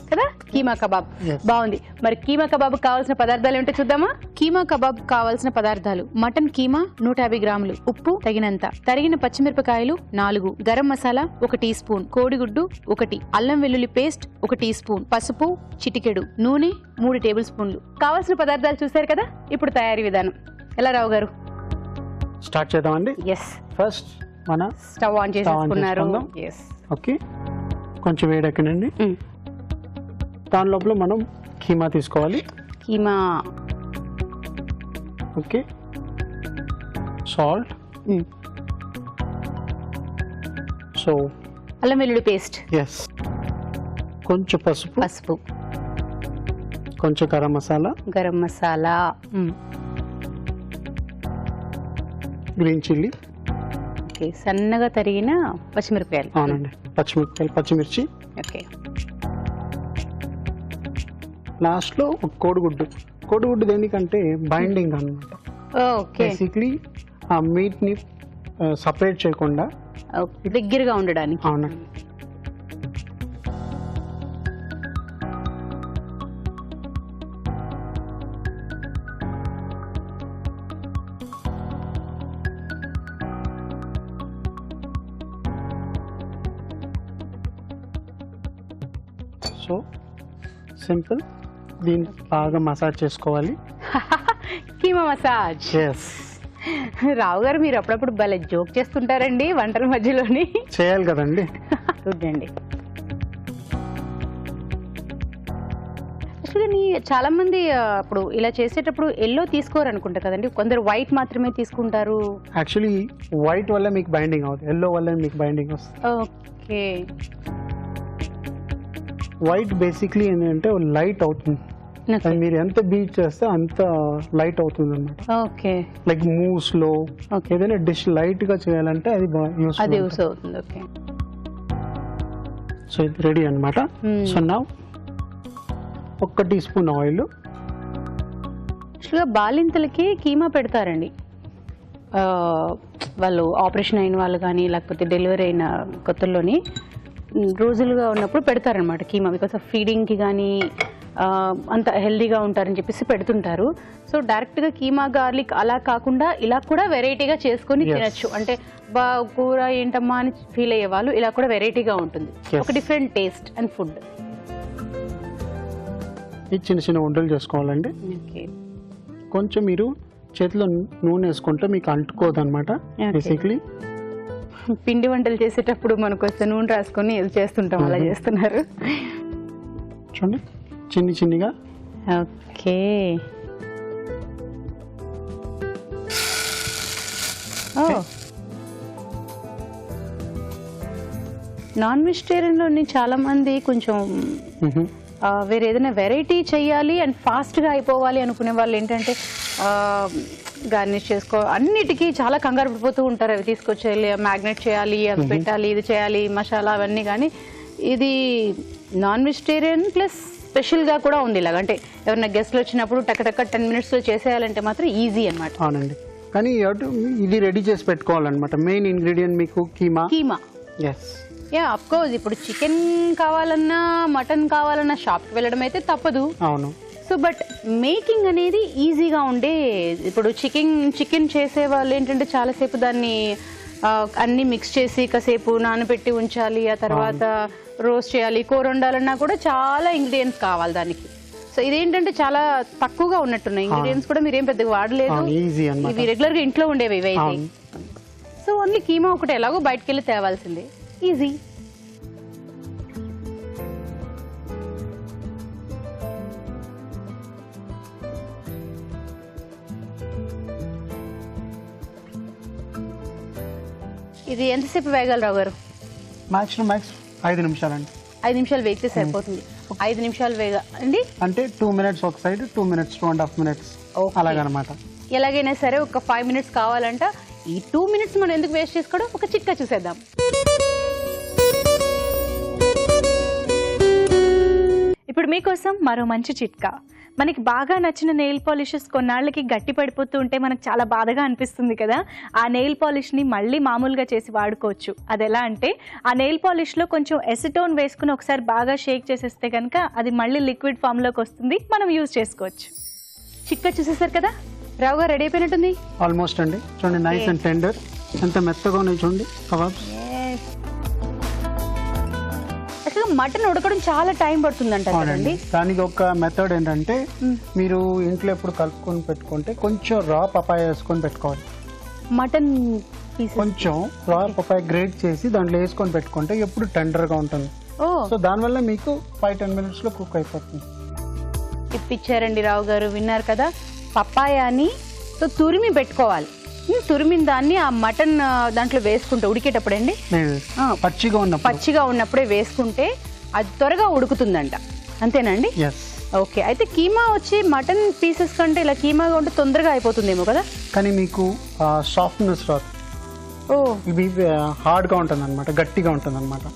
కదా. కీమా కబాబ్ బాగుంది. మరి కీమా కబాబ్ కావాల్సిన పదార్థాలు ఏమిటో చూద్దామా? కీమా కబాబ్ కావాల్సిన పదార్థాలు: మటన్ కీమా 150 గ్రాములు, ఉప్పు తగినంత, తరిగిన పచ్చిమిరపకాయలు 4, గరం మసాలా 1 టీ స్పూన్, కోడిగుడ్డు 1, అల్లం వెల్లుల్లి పేస్ట్ 1 టీ స్పూన్, పసుపు చిటికెడు, నూనె 3 టేబుల్ స్పూన్లు. కావాల్సిన పదార్థాలు చూసారు కదా. ఇప్పుడు తయారీ విధానం ఎలా రావు గారు? స్టార్ట్ చేద్దామండి. ఎస్, ఫస్ట్ మన స్టవ్ ఆన్ చేసుకున్నారు. ఓకే, కొంచెం వేడెక్కనండి. దాని లోపల మనం కీమా తీసుకోవాలి. కీమా, ఓకే, సాల్ట్, సో అల్లం వెల్లుల్లి పేస్ట్, ఎస్, కొంచెం పసుపు, కొంచెం garam masala, green chilli, okay, సన్నగా తరిగిన పచ్చిమిరపకాయలు. అవునండి, పచ్చిమిర్చి, ఓకే, లాస్ట్ లో కోడిగుడ్డు దేనికంటే బైండింగ్ అన్నమాట. ఓకే, బేసిక్లీ ఆ మీట్ ని సపరేట్ చేయకుండా దగ్గరగా ఉండడానికి. అవునండి. సో సింపుల్, దీన్ని బాగా మసాజ్ చేసుకోవాలి. కీమా మసాజ్. ఎస్, రావు గారు మీరు అప్పుడప్పుడు భలే జోక్ చేస్తుంటారండి వంటల మధ్యలోని. చేయాలి కదండి. చూడండి, యాక్చువల్లీ చాలా మంది అప్పుడు ఇలా చేసేటప్పుడు ఎల్లో తీసుకోరు అనుకుంటా కదండి, కొందరు వైట్ మాత్రమే తీసుకుంటారు. యాక్చువల్లీ వైట్ వల్ల మీకు బైండింగ్ అవుతుంది, ఎల్లో వల్ల మీకు బైండింగ్ వస్తుంది. ఓకే, వైట్ బేసిక్లీ ఏంటంటే లైట్ అవుతుంది, మీరు ఎంత బీట్ చేస్తే అంత లైట్ అవుతుంది అన్నమాట. ఓకే, లైక్ మూవ్స్ లో ఏదైనా డిష్ లైట్ గా చేయాలంటే అది యూస్ అవుతుంది. ఓకే, సో ఇది రెడీ అన్నమాట. సో నా 1 టీ స్పూన్ ఆయిల్. యాక్చువల్గా బాలింతలకి కీమా పెడతారండి, వాళ్ళు ఆపరేషన్ అయిన వాళ్ళు కానీ లేకపోతే డెలివరీ అయిన కొత్తల్లోని రోజులుగా ఉన్నప్పుడు పెడతారనమాట కీమా, బికాస్ ఆఫ్ ఫీడింగ్కి కానీ అంత హెల్దీగా ఉంటారని చెప్పేసి పెడుతుంటారు. సో డైరెక్ట్గా కీమా గార్లిక్ అలా కాకుండా ఇలా కూడా వెరైటీగా చేసుకొని తినచ్చు. అంటే బా కూర ఏంటమ్మా అని ఫీల్ అయ్యే వాళ్ళు ఇలా కూడా వెరైటీగా ఉంటుంది, ఒక డిఫరెంట్ టేస్ట్ అండ్ ఫుడ్. ఈ చిన్న ఉండలు చేసుకోవాలండి. కొంచెం మీరు చేతిలో నూనె వేసుకుంటే మీకు అంటుకోదు అనమాట. బేసిక్లీ పిండి వంటలు చేసేటప్పుడు మనకు వస్తే నూనె రాసుకొని ఇది చేస్తుంటాం, అలా చేస్తున్నారు. చూడండి చిన్నిగా. ఓకే. నాన్ వెజిటేరియన్లోని చాలా మంది కొంచెం వేరే ఏదైనా వెరైటీ చేయాలి అండ్ ఫాస్ట్గా అయిపోవాలి అనుకునే వాళ్ళు ఏంటంటే గార్నిష్ అన్నిటికీ చాలా కంగారు పడిపోతూ ఉంటారు. అవి తీసుకొచ్చేయాలి, మ్యాగ్నెట్ చేయాలి, అవి పెట్టాలి, ఇది చేయాలి, మసాలా అవన్నీ. కానీ ఇది నాన్ వెజిటేరియన్ ప్లస్ స్పెషల్గా కూడా ఉంది. ఇలాగ అంటే ఎవరైనా గెస్ట్లు వచ్చినప్పుడు టక్ 10 minutesలో చేసేయాలంటే మాత్రం ఈజీ అన్నమాట. అవునండి, కానీ ఇది రెడీ చేసి పెట్టుకోవాలన్నమాట. మెయిన్ ఇంగ్రీడియంట్ మీకు keema. Yes, ya, of course. ఇప్పుడు చికెన్ కావాలన్నా మటన్ కావాలన్నా షాప్కి వెళ్ళడం అయితే తప్పదు. అవును. సో బట్ మేకింగ్ అనేది ఈజీగా ఉండే. ఇప్పుడు చికెన్ చేసే వాళ్ళు ఏంటంటే చాలాసేపు దాన్ని అన్ని మిక్స్ చేసి కాసేపు నానబెట్టి ఉంచాలి, ఆ తర్వాత రోస్ట్ చేయాలి, కూర వండాలన్నా కూడా చాలా ఇంగ్రీడియంట్స్ కావాలి దానికి. సో ఇదేంటంటే చాలా తక్కువగా ఉన్నట్టున్నాయి ఇంగ్రీడియంట్స్ కూడా, మీరేం పెద్దగా వాడలేదు, ఇవి రెగ్యులర్గా ఇంట్లో ఉండేవి ఇవైతే. సో ఓన్లీ కీమా ఒకటి ఎలాగో బయటకు వెళ్ళి తేవాల్సిందే, ఈజీ. ఇది ఎంతసేపు వేగాలి రావు గారు? మ్యాక్స్ 5 నిమిషాలండి. 5 నిమిషాలు వేగితే సరిపోతుంది. 5 నిమిషాలు వేగా అండి అంటే 2 minutes ఒక సైడ్, 2 minutes 2.5 minutes అలాగనమాట. ఎలాగైనా సరే ఒక 5 minutes కావాలంట. ఈ 2 minutes మనం ఎందుకు వేస్ట్ చేసుకోవడం, ఒక చిట్కా చూసేద్దాం. ఇప్పుడు మీకోసం మరో మంచి చిట్కా. మనకి బాగా నచ్చిన నెయిల్ పాలిషెస్ కొన్నాళ్ళకి గట్టి పడిపోతూ ఉంటే మనకు చాలా బాధగా అనిపిస్తుంది కదా. ఆ నెయిల్ పాలిష్ని మళ్ళీ మామూలుగా చేసి వాడుకోవచ్చు. అది ఎలా అంటే, ఆ నెయిల్ పాలిష్లో కొంచెం ఎసిటోన్ వేసుకుని ఒకసారి బాగా షేక్ చేసేస్తే కనుక అది మళ్ళీ లిక్విడ్ ఫామ్లోకి వస్తుంది, మనం యూజ్ చేసుకోవచ్చు. చిట్కా చూసేసారు కదా, రావు గారు రెడీ అయిపోయినట్టుంది. ఆల్మోస్ట్ అండి. చూడండి, నైస్ అండ్ టెండర్, ఎంత మెత్తగా ఉన్నాయి చూడండి కబాబ్స్. అసలు మటన్ ఉడకడం చాలా టైం పడుతుంది అంటారండి. దానికి ఒక మెథడ్ ఏంటంటే, మీరు ఇంట్లో ఎప్పుడు కలుపుకొని పెట్టుకుంటే కొంచెం రా పపాయ వేసుకొని పెట్టుకోవాలి. మటన్ కొంచెం రా పపాయ గ్రేట్ చేసి దాంట్లో వేసుకొని పెట్టుకుంటే ఎప్పుడు టెండర్ గా ఉంటుంది. సో దానివల్ల మీకు 5-10 minutes లో కుక్ అయిపోతుంది. ఇప్పించారండి రావు గారు, విన్నారు కదా. పపాయాని సో తురిమి పెట్టుకోవాలి. తురిమిన దాన్ని ఆ మటన్ దాంట్లో వేసుకుంటే ఉడికేటప్పుడు అండి, పచ్చిగా ఉన్నప్పుడే వేసుకుంటే అది త్వరగా ఉడుకుతుందంట. అంతేనండి? ఓకే. అయితే కీమా వచ్చి మటన్ పీసెస్ కంటే ఇలా కీమాగా ఉంటే తొందరగా అయిపోతుందేమో కదా. కానీ మీకు సాఫ్ట్నెస్ రాదు, ఇది హార్డ్ గా ఉంటుంది అనమాట, గట్టిగా ఉంటుంది అనమాట.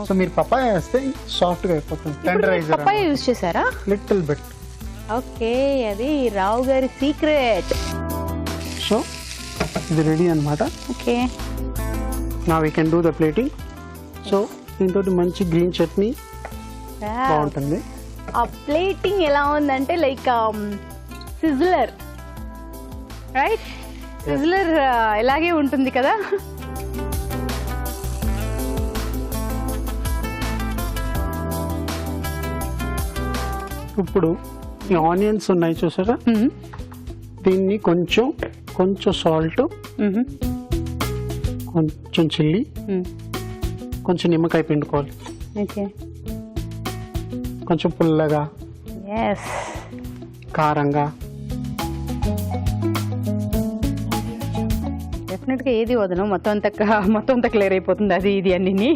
సో మీరు పపాయ వేస్తే సాఫ్ట్ గా అయిపోతుంది. టెండరైజర్ పపాయ యూజ్ చేశారా? Little bit. ఓకే, అది రావు గారి సీక్రెట్. సో ఇది రెడీ అనమాట. ఓకే, నా we can do the plating. So దీంతో మంచి గ్రీన్ చట్నీ బాగుంటుంది. ఆ ప్లేటింగ్ ఎలా ఉందంటే లైక్ సిజ్లర్, రైట్? సిజ్లర్ ఇలాగే ఉంటుంది కదా. ఇప్పుడు ఈ ఆనియన్స్ ఉన్నాయి చూసారా, దీన్ని కొంచెం సాల్ట్, కొంచెం చిల్లీ, కొంచెం నిమ్మకాయ పిండుకోవాలి. ఓకే, కొంచెం పుల్లగా, కారంగా. డెఫినెట్ గా ఏది వదనం, మొత్తం అంతా క్లియర్ అయిపోతుంది అది ఇది అన్ని.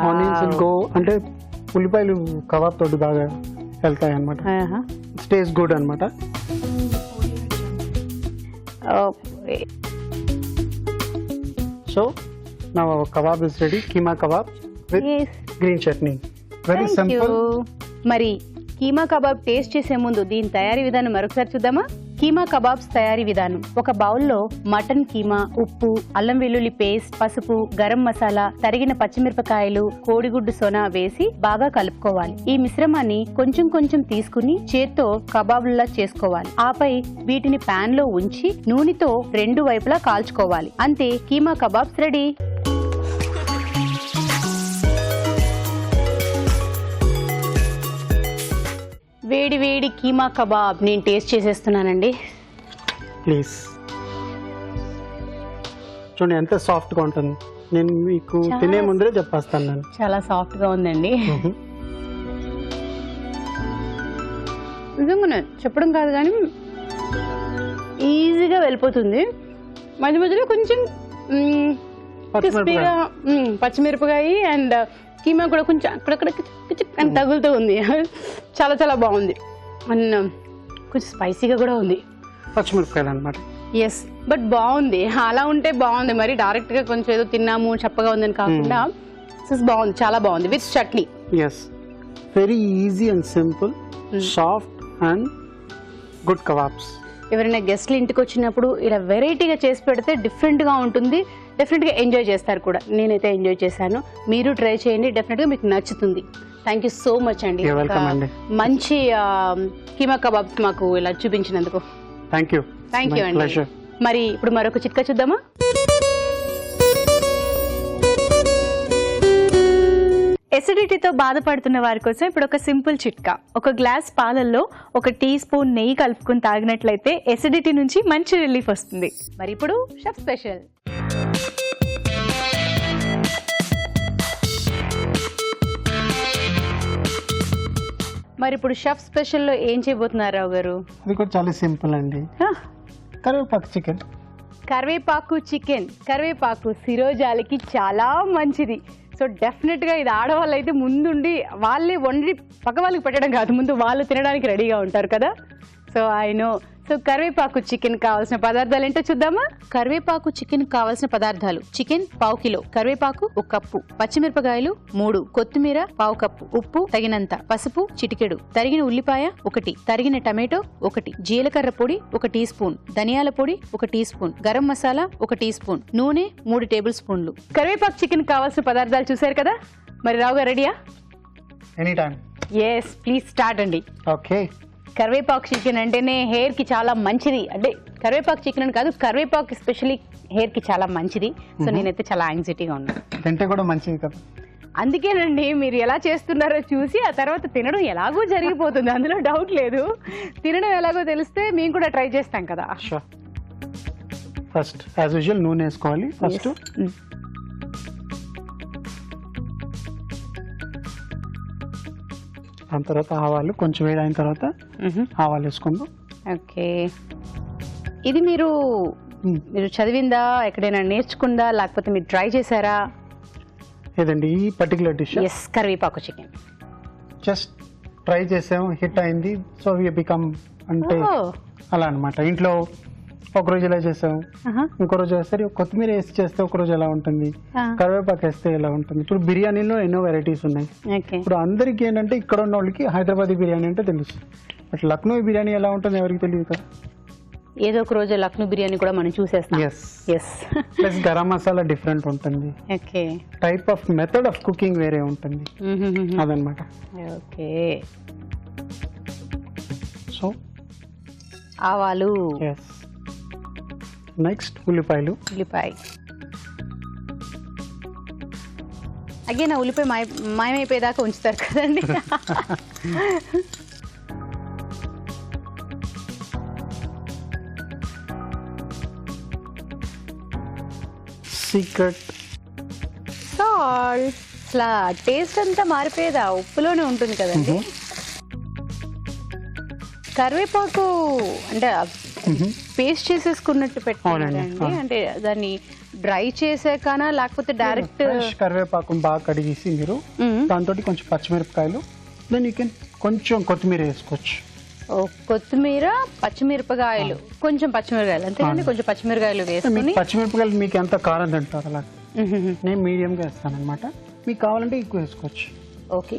ఆనియన్స్ గో అంటే ఉల్లిపాయలు కబాబ్ తోటి బాగా వెళ్తాయి అనమాట. టేస్ట్ గుడ్ అనమాట. సో నా kebab is ready. Keema kebab with green chutney, very simple. మరి కీమా కబాబ్ టేస్ట్ చేసే ముందు దీని తయారీ విధానం మరొకసారి చూద్దామా? కీమా కబాబ్స్ తయారీ విధానం: ఒక బౌల్లో మటన్ కీమా, ఉప్పు, అల్లం వెల్లుల్లి పేస్ట్, పసుపు, గరం మసాలా, తరిగిన పచ్చిమిరపకాయలు, కోడిగుడ్డు సొనా వేసి బాగా కలుపుకోవాలి. ఈ మిశ్రమాన్ని కొంచెం తీసుకుని చేత్తో కబాబుల్లా చేసుకోవాలి. ఆపై వీటిని పాన్ లో ఉంచి నూనెతో 2 వైపులా కాల్చుకోవాలి. అంతే, కీమా కబాబ్స్ రెడీ. వేడి వేడి కీమా కబాబ్ నేను టేస్ట్ చేసేస్తున్నానండి. ప్లీజ్. చూడండి ఎంత సాఫ్ట్ గా ఉంటుంది. నేను మీకు తినే ముందరే చెప్పేస్తాను నేను. చాలా సాఫ్ట్ గా ఉందండి. నిజంగా చెప్పడం కాదు కానీ ఈజీగా వెళ్ళిపోతుంది. మధ్య మధ్యలో కొంచెం క్రిస్పీగా పచ్చిమిరపకాయ అండ్ కీమా కూడా కొంచెం అక్కడక్కడ అని తగులుతూ ఉంది. చాలా చాలా బాగుంది అండ్ కొంచెం స్పైసీగా కూడా ఉంది. పచ్చిమిరపకాయలు అనమాట. ఎస్, బట్ బాగుంది. అలా ఉంటే బాగుంది. మరి డైరెక్ట్ గా కొంచెం ఏదో తిన్నాము చప్పగా ఉందని కాకుండా బాగుంది, చాలా బాగుంది with chutney. Yes, very easy and simple, soft and good kebabs. ఎవరైనా గెస్ట్లు ఇంటికి వచ్చినప్పుడు ఇలా వెరైటీగా చేసి పెడితే డిఫరెంట్గా ఉంటుంది, డెఫినెట్గా ఎంజాయ్ చేస్తారు కూడా. నేనైతే ఎంజాయ్ చేశాను, మీరు ట్రై చేయండి, డెఫినెట్గా మీకు నచ్చుతుంది. థ్యాంక్ యూ సో మచ్ అండి, మంచి కీమా కబాబ్స్ మాకు ఇలా చూపించినందుకు. థ్యాంక్ యూ అండి. మరి ఇప్పుడు మరొక చిట్కా చూద్దామా? ఎసిడిటీతో బాధపడుతున్న వారి కోసం ఇప్పుడు ఒక సింపుల్ చిట్కా. ఒక గ్లాస్ పాలల్లో 1 టీ స్పూన్ నెయ్యి కలుపుకొని తాగినట్లయితే ఎసిడిటీ నుంచి మంచి రిలీఫ్ వస్తుంది. మరి ఇప్పుడు షెఫ్ స్పెషల్. మరి ఇప్పుడు షెఫ్ స్పెషల్లో ఏం చేయబోతున్నారు రావు గారు? అది కూడా చాలా సింపుల్ అండి. కరివేపాకు చికెన్. కరివేపాకు శిరోజాలకి చాలా మంచిది. సో డెఫినెట్గా ఇది ఆడవాళ్ళు అయితే ముందుండి వాళ్ళే వండి పక్క వాళ్ళకి పెట్టడం కాదు, ముందు వాళ్ళు తినడానికి రెడీగా ఉంటారు కదా. So I know. సో కరివేపాకు చికెన్ కావాల్సిన పదార్థాలు ఏంటో చూద్దామా? కరివేపాకు చికెన్ కావాల్సిన పదార్థాలు: చికెన్ 1/2 కిలో, కరివేపాకు 1 కప్పు, పచ్చిమిరపకాయలు 3, కొత్తిమీర 1/2 కప్పు, ఉప్పు తగినంత, పసుపు చిటికెడు, తరిగిన ఉల్లిపాయ 1, తరిగిన టమాటో 1, జీలకర్ర పొడి 1 టీ స్పూన్, ధనియాల పొడి 1 teaspoon, garam masala 1 teaspoon, నూనె 3 టేబుల్ స్పూన్లు. కరివేపాకు చికెన్ కావాల్సిన పదార్థాలు చూశారు కదా. మరి రావు గారు రెడీయా? Any time. Yes, please start అండి. ఓకే. కరివేపాకు చికెన్ అంటేనే హెయిర్ కి చాలా మంచిది. అంటే కరివేపాకు చికెన్ అని కాదు, కరివేపాకు ఎస్పెషల్లీ హెయిర్ కి చాలా మంచిది. సో నేనైతే చాలా యాంగ్జైటీగా ఉన్నాను. తింటే కూడా మంచిది కదా. అందుకేనండి మీరు ఎలా చేస్తున్నారో చూసి ఆ తర్వాత తినడం ఎలాగో జరిగిపోతుంది, అందులో డౌట్ లేదు. తినడం ఎలాగో తెలిస్తే మేము కూడా ట్రై చేస్తాం కదా. ఫస్ట్ యాజ్ యూజువల్ నూనె వేసుకోవాలి. ఫస్ట్ దాని తర్వాత ఆవాలు కొంచెం వేడి అయిన తర్వాత ఆవాలు వేసుకుందాం. ఓకే. ఇది మీరు చదివిందా, ఎక్కడైనా నేర్చుకుందా, లేకపోతే మీరు ట్రై చేశారా? ఏదండి ఈ పర్టికులర్ డిష్? ఎస్, కరివేపాకు చికెన్. జస్ట్ ట్రై చేసాము, హిట్ అయింది. సో వి బికమ్ అంటే అలా అనమాట. ఇంట్లో ఒక రోజు ఇలా చేసాం, ఇంకో రోజు సరే కొత్తిమీర వేసి చేస్తే ఒక రోజు ఎలా ఉంటుంది, కరివేపాకు వేస్తే ఎలా ఉంటుంది. ఇప్పుడు బిర్యానీలో ఎన్నో వెరైటీస్ ఉన్నాయి. ఇప్పుడు అందరికీ ఏంటంటే ఇక్కడ ఉన్న వాళ్ళకి హైదరాబాదీ బిర్యానీ అంటే తెలుసు, బట్ లక్నో బిర్యానీ ఎలా ఉంటుంది ఎవరికి తెలియదు కదా. ఏదో ఒక రోజు లక్నో బిర్యానీ కూడా మనం చూసేస్తాం. ప్లస్ గరం మసాలా డిఫరెంట్ ఉంటుంది, type of method of cooking వేరే ఉంటుంది, అదనమాట. ఓకే. సో ఆవాలు, నెక్స్ట్ ఉల్లిపాయలు. అగైన్ ఉల్లిపాయ మాయమైపోయేదాకా ఉంచుతారు కదండి. Secret salt. అసలు టేస్ట్ అంతా మారిపోయేదా? ఉప్పులోనే ఉంటుంది కదండి. కరివేపాకు అంటే పేస్ట్ చేసేసుకున్నట్టు పెట్టాలండి, అంటే దాన్ని డ్రై చేసాకనా లేకపోతే డైరెక్ట్? కరివేపాకు బాగా కడిగేసి మీరు దాంతో కొంచెం పచ్చిమిరపకాయలు, దెన్ యూ కెన్ కొంచెం కొత్తిమీర వేసుకోవచ్చు. కొత్తిమీర, పచ్చిమిరపకాయలు, కొంచెం పచ్చిమిరకాయలు అంతేనండి. కొంచెం పచ్చిమిరకాయలు వేసుకుని, పచ్చిమిరపకాయలు మీకు ఎంత కారం తింటారు అలా నేను మీడియంగా వేస్తాను అనమాట. మీకు కావాలంటే ఎక్కువ వేసుకోవచ్చు. ఓకే.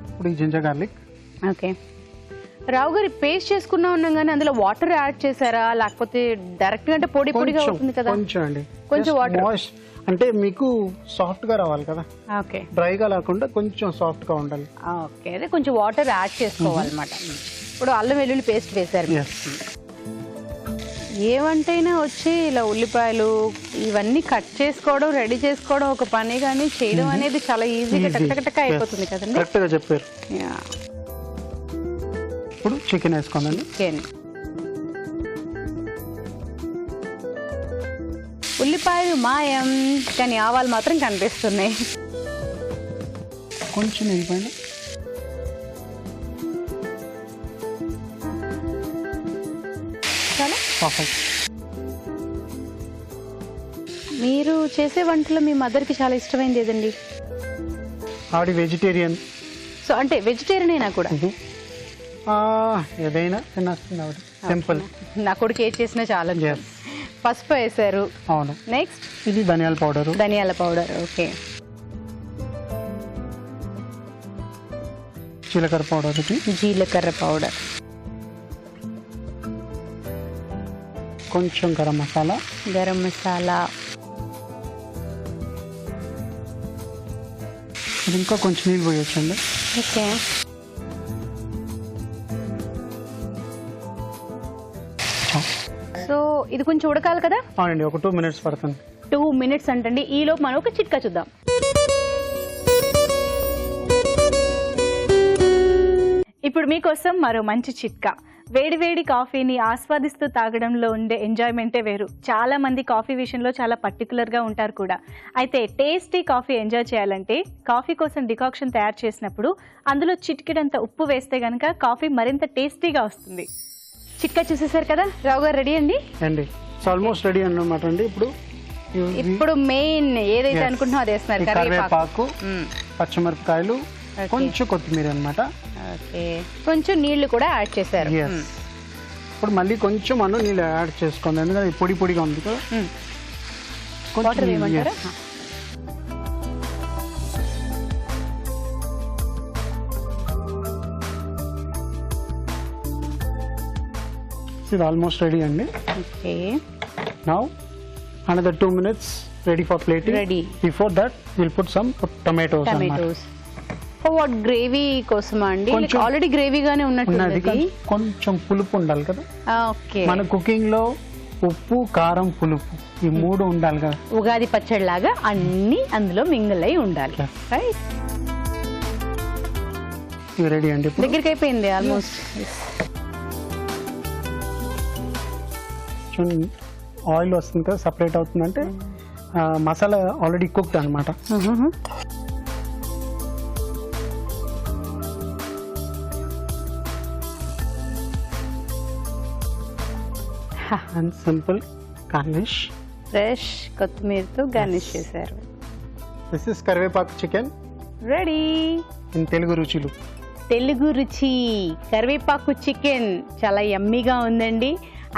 ఇప్పుడు ఈ జింజర్ గార్లిక్. ఓకే. రావు గారి పేస్ట్ చేసుకున్నా ఉన్నాం కానీ అందులో వాటర్ యాడ్ చేశారా లేకపోతే డైరెక్ట్ గా? అంటే పొడి పొడిగా ఉంటుంది కదా. కొంచెం అండి, కొంచెం వాటర్ అంటే మీకు సాఫ్ట్ గా రావాలి కదా. ఓకే. డ్రైగా లేకుండా కొంచెం సాఫ్ట్ గా ఉండాలి. ఓకే, అదే కొంచెం వాటర్ యాడ్ చేసుకోవాలన్నమాట. ఇప్పుడు అల్లం వెల్లుల్లి పేస్ట్ వేశారు. ఏమంటైనా వచ్చి ఇలా ఉల్లిపాయలు ఇవన్నీ కట్ చేసుకోవడం, రెడీ చేసుకోవడం ఒక పని, కానీ చేయడం అనేది చాలా ఈజీగా టక్ అయిపోతుంది కదండి. కరెక్ట్ గా చెప్పారు. ఇప్పుడు చికెన్ వేసుకోండి. చికెన్ ఉల్లిపాయలు మాయం, కానీ ఆవాలు మాత్రం కనిపిస్తున్నాయి. కొంచెం వేగిపోయిన చాలా పర్ఫెక్ట్. మీరు చేసే వంటలో మీ మదర్కి చాలా ఇష్టమైంది ఏదండి? ఆవిడ వెజిటేరియన్. సో అంటే వెజిటేరియనేనా కూడా? ఏదైనా తినేస్తుంది ఆవిడ. సింపుల్. నా కొడుకు ఏది చేసినా చాలా. Yes. పసుపు వేశారు. అవును. నెక్స్ట్ ఇది ధనియాల పౌడరు. ధనియాల పౌడర్. ఓకే. జీలకర్ర పౌడర్. ఇది జీలకర్ర పౌడర్. కొంచెం గరం మసాలా. గరం మసాలా. ఇది ఇంకా కొంచెం నీళ్ళు పోయొచ్చండి. ఓకే. సో ఇది కొంచెం ఉడకాలి కదా? అవునండి, ఒక 2 minutes పడుతుంది. 2 minutes అంటండి. ఈలోపు మనం ఒక చిట్కా చూద్దాం. ఇప్పుడు మీకోసం మరో మంచి చిట్కా. వేడివేడి కాఫీని ఆస్వాదిస్తూ తాగడంలో ఉండే ఎంజాయ్మెంటే వేరు. చాలా మంది కాఫీ విషయంలో చాలా పర్టికులర్గా ఉంటారు కూడా. అయితే టేస్టీ కాఫీ ఎంజాయ్ చేయాలంటే కాఫీ కోసం డికాక్షన్ తయారు చేసినప్పుడు అందులో చిటికెడంత ఉప్పు వేస్తే కనుక కాఫీ మరింత టేస్టీగా వస్తుంది. చిట్కా చూసేసారు కదా? రావు గారు రెడీ అండి? అండి ఆల్మోస్ట్ రెడీ అన్నమాట అండి. ఇప్పుడు మెయిన్ ఏదైతే అనుకుంటున్నాం అది వేస్తున్నారు. కరివేపాకు, పచ్చిమిరపకాయలు, కొంచెం కొత్తిమీర అన్నమాట. ఓకే. కొంచెం నీళ్లు కూడా యాడ్ చేశారు. ఇప్పుడు మళ్ళీ కొంచెం మనం నీళ్ళు యాడ్ చేసుకోండి, ఎందుకంటే పొడి పొడిగా ఉంది కదా. వాటర్ వేయమంటారా? ఇది ఆల్మోస్ట్ రెడీ అండి. Okay. Now another 2 minutes ready for plating. Ready. Before that we'll put some tomatoes. Tomatoes. What gravy కోసమా అండి? కొంచెం ఆల్రెడీ గ్రేవీగానే ఉన్నది, ఉన్నట్టు. కొంచెం పులుపు ఉండాలి కదా. ఓకే. మన కుకింగ్ లో ఉప్పు, కారం, పులుపు ఈ 3 ఉండాలి కదా. ఉగాది పచ్చడి లాగా అన్ని అందులో మింగిల్ అయి ఉండాలి. రైట్. ఇది రెడీ అండి. దగ్గరికి అయిపోయింది ఆల్మోస్ట్. ఆయిల్ వస్తుంది కదా, సపరేట్ అవుతుందంటే మసాలా ఆల్రెడీ కుక్డ్ అనమాట. And simple garnish. ఫ్రెష్ కొత్తిమీరతో గార్నిష్ చేశారు. దిస్ ఇస్ కరివేపాకు చికెన్ రెడీ. ఇన్ తెలుగు రుచులు. తెలుగు రుచి కరివేపాకు చికెన్ చాలా యమ్మీగా ఉందండి.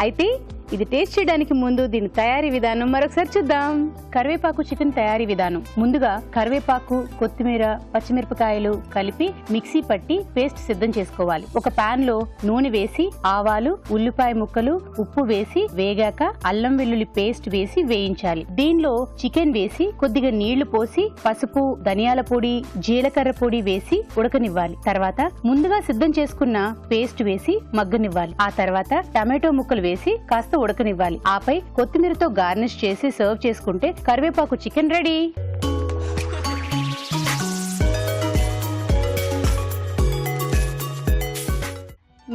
అయితే ఇది టేస్ట్ చేయడానికి ముందు దీని తయారీ విధానం మరొకసారి చూద్దాం. కరివేపాకు చికెన్ తయారీ విధానం. ముందుగా కరివేపాకు, కొత్తిమీర, పచ్చిమిరపకాయలు కలిపి మిక్సీ పట్టి పేస్ట్ సిద్ధం చేసుకోవాలి. ఒక పాన్ లో నూనె వేసి ఆవాలు, ఉల్లిపాయ ముక్కలు, ఉప్పు వేసి వేగాక అల్లం వెల్లుల్లి పేస్ట్ వేసి వేయించాలి. దీనిలో చికెన్ వేసి కొద్దిగా నీళ్లు పోసి పసుపు, ధనియాల పొడి, జీలకర్ర పొడి వేసి ఉడకనివ్వాలి. తర్వాత ముందుగా సిద్ధం చేసుకున్న పేస్ట్ వేసి మగ్గనివ్వాలి. ఆ తర్వాత టమాటో ముక్కలు వేసి కాస్త ఉడకనివ్వాలి. ఆపై కొత్తిమీరతో గార్నిష్ చేసి సర్వ్ చేసుకుంటే కరివేపాకు చికెన్ రెడీ.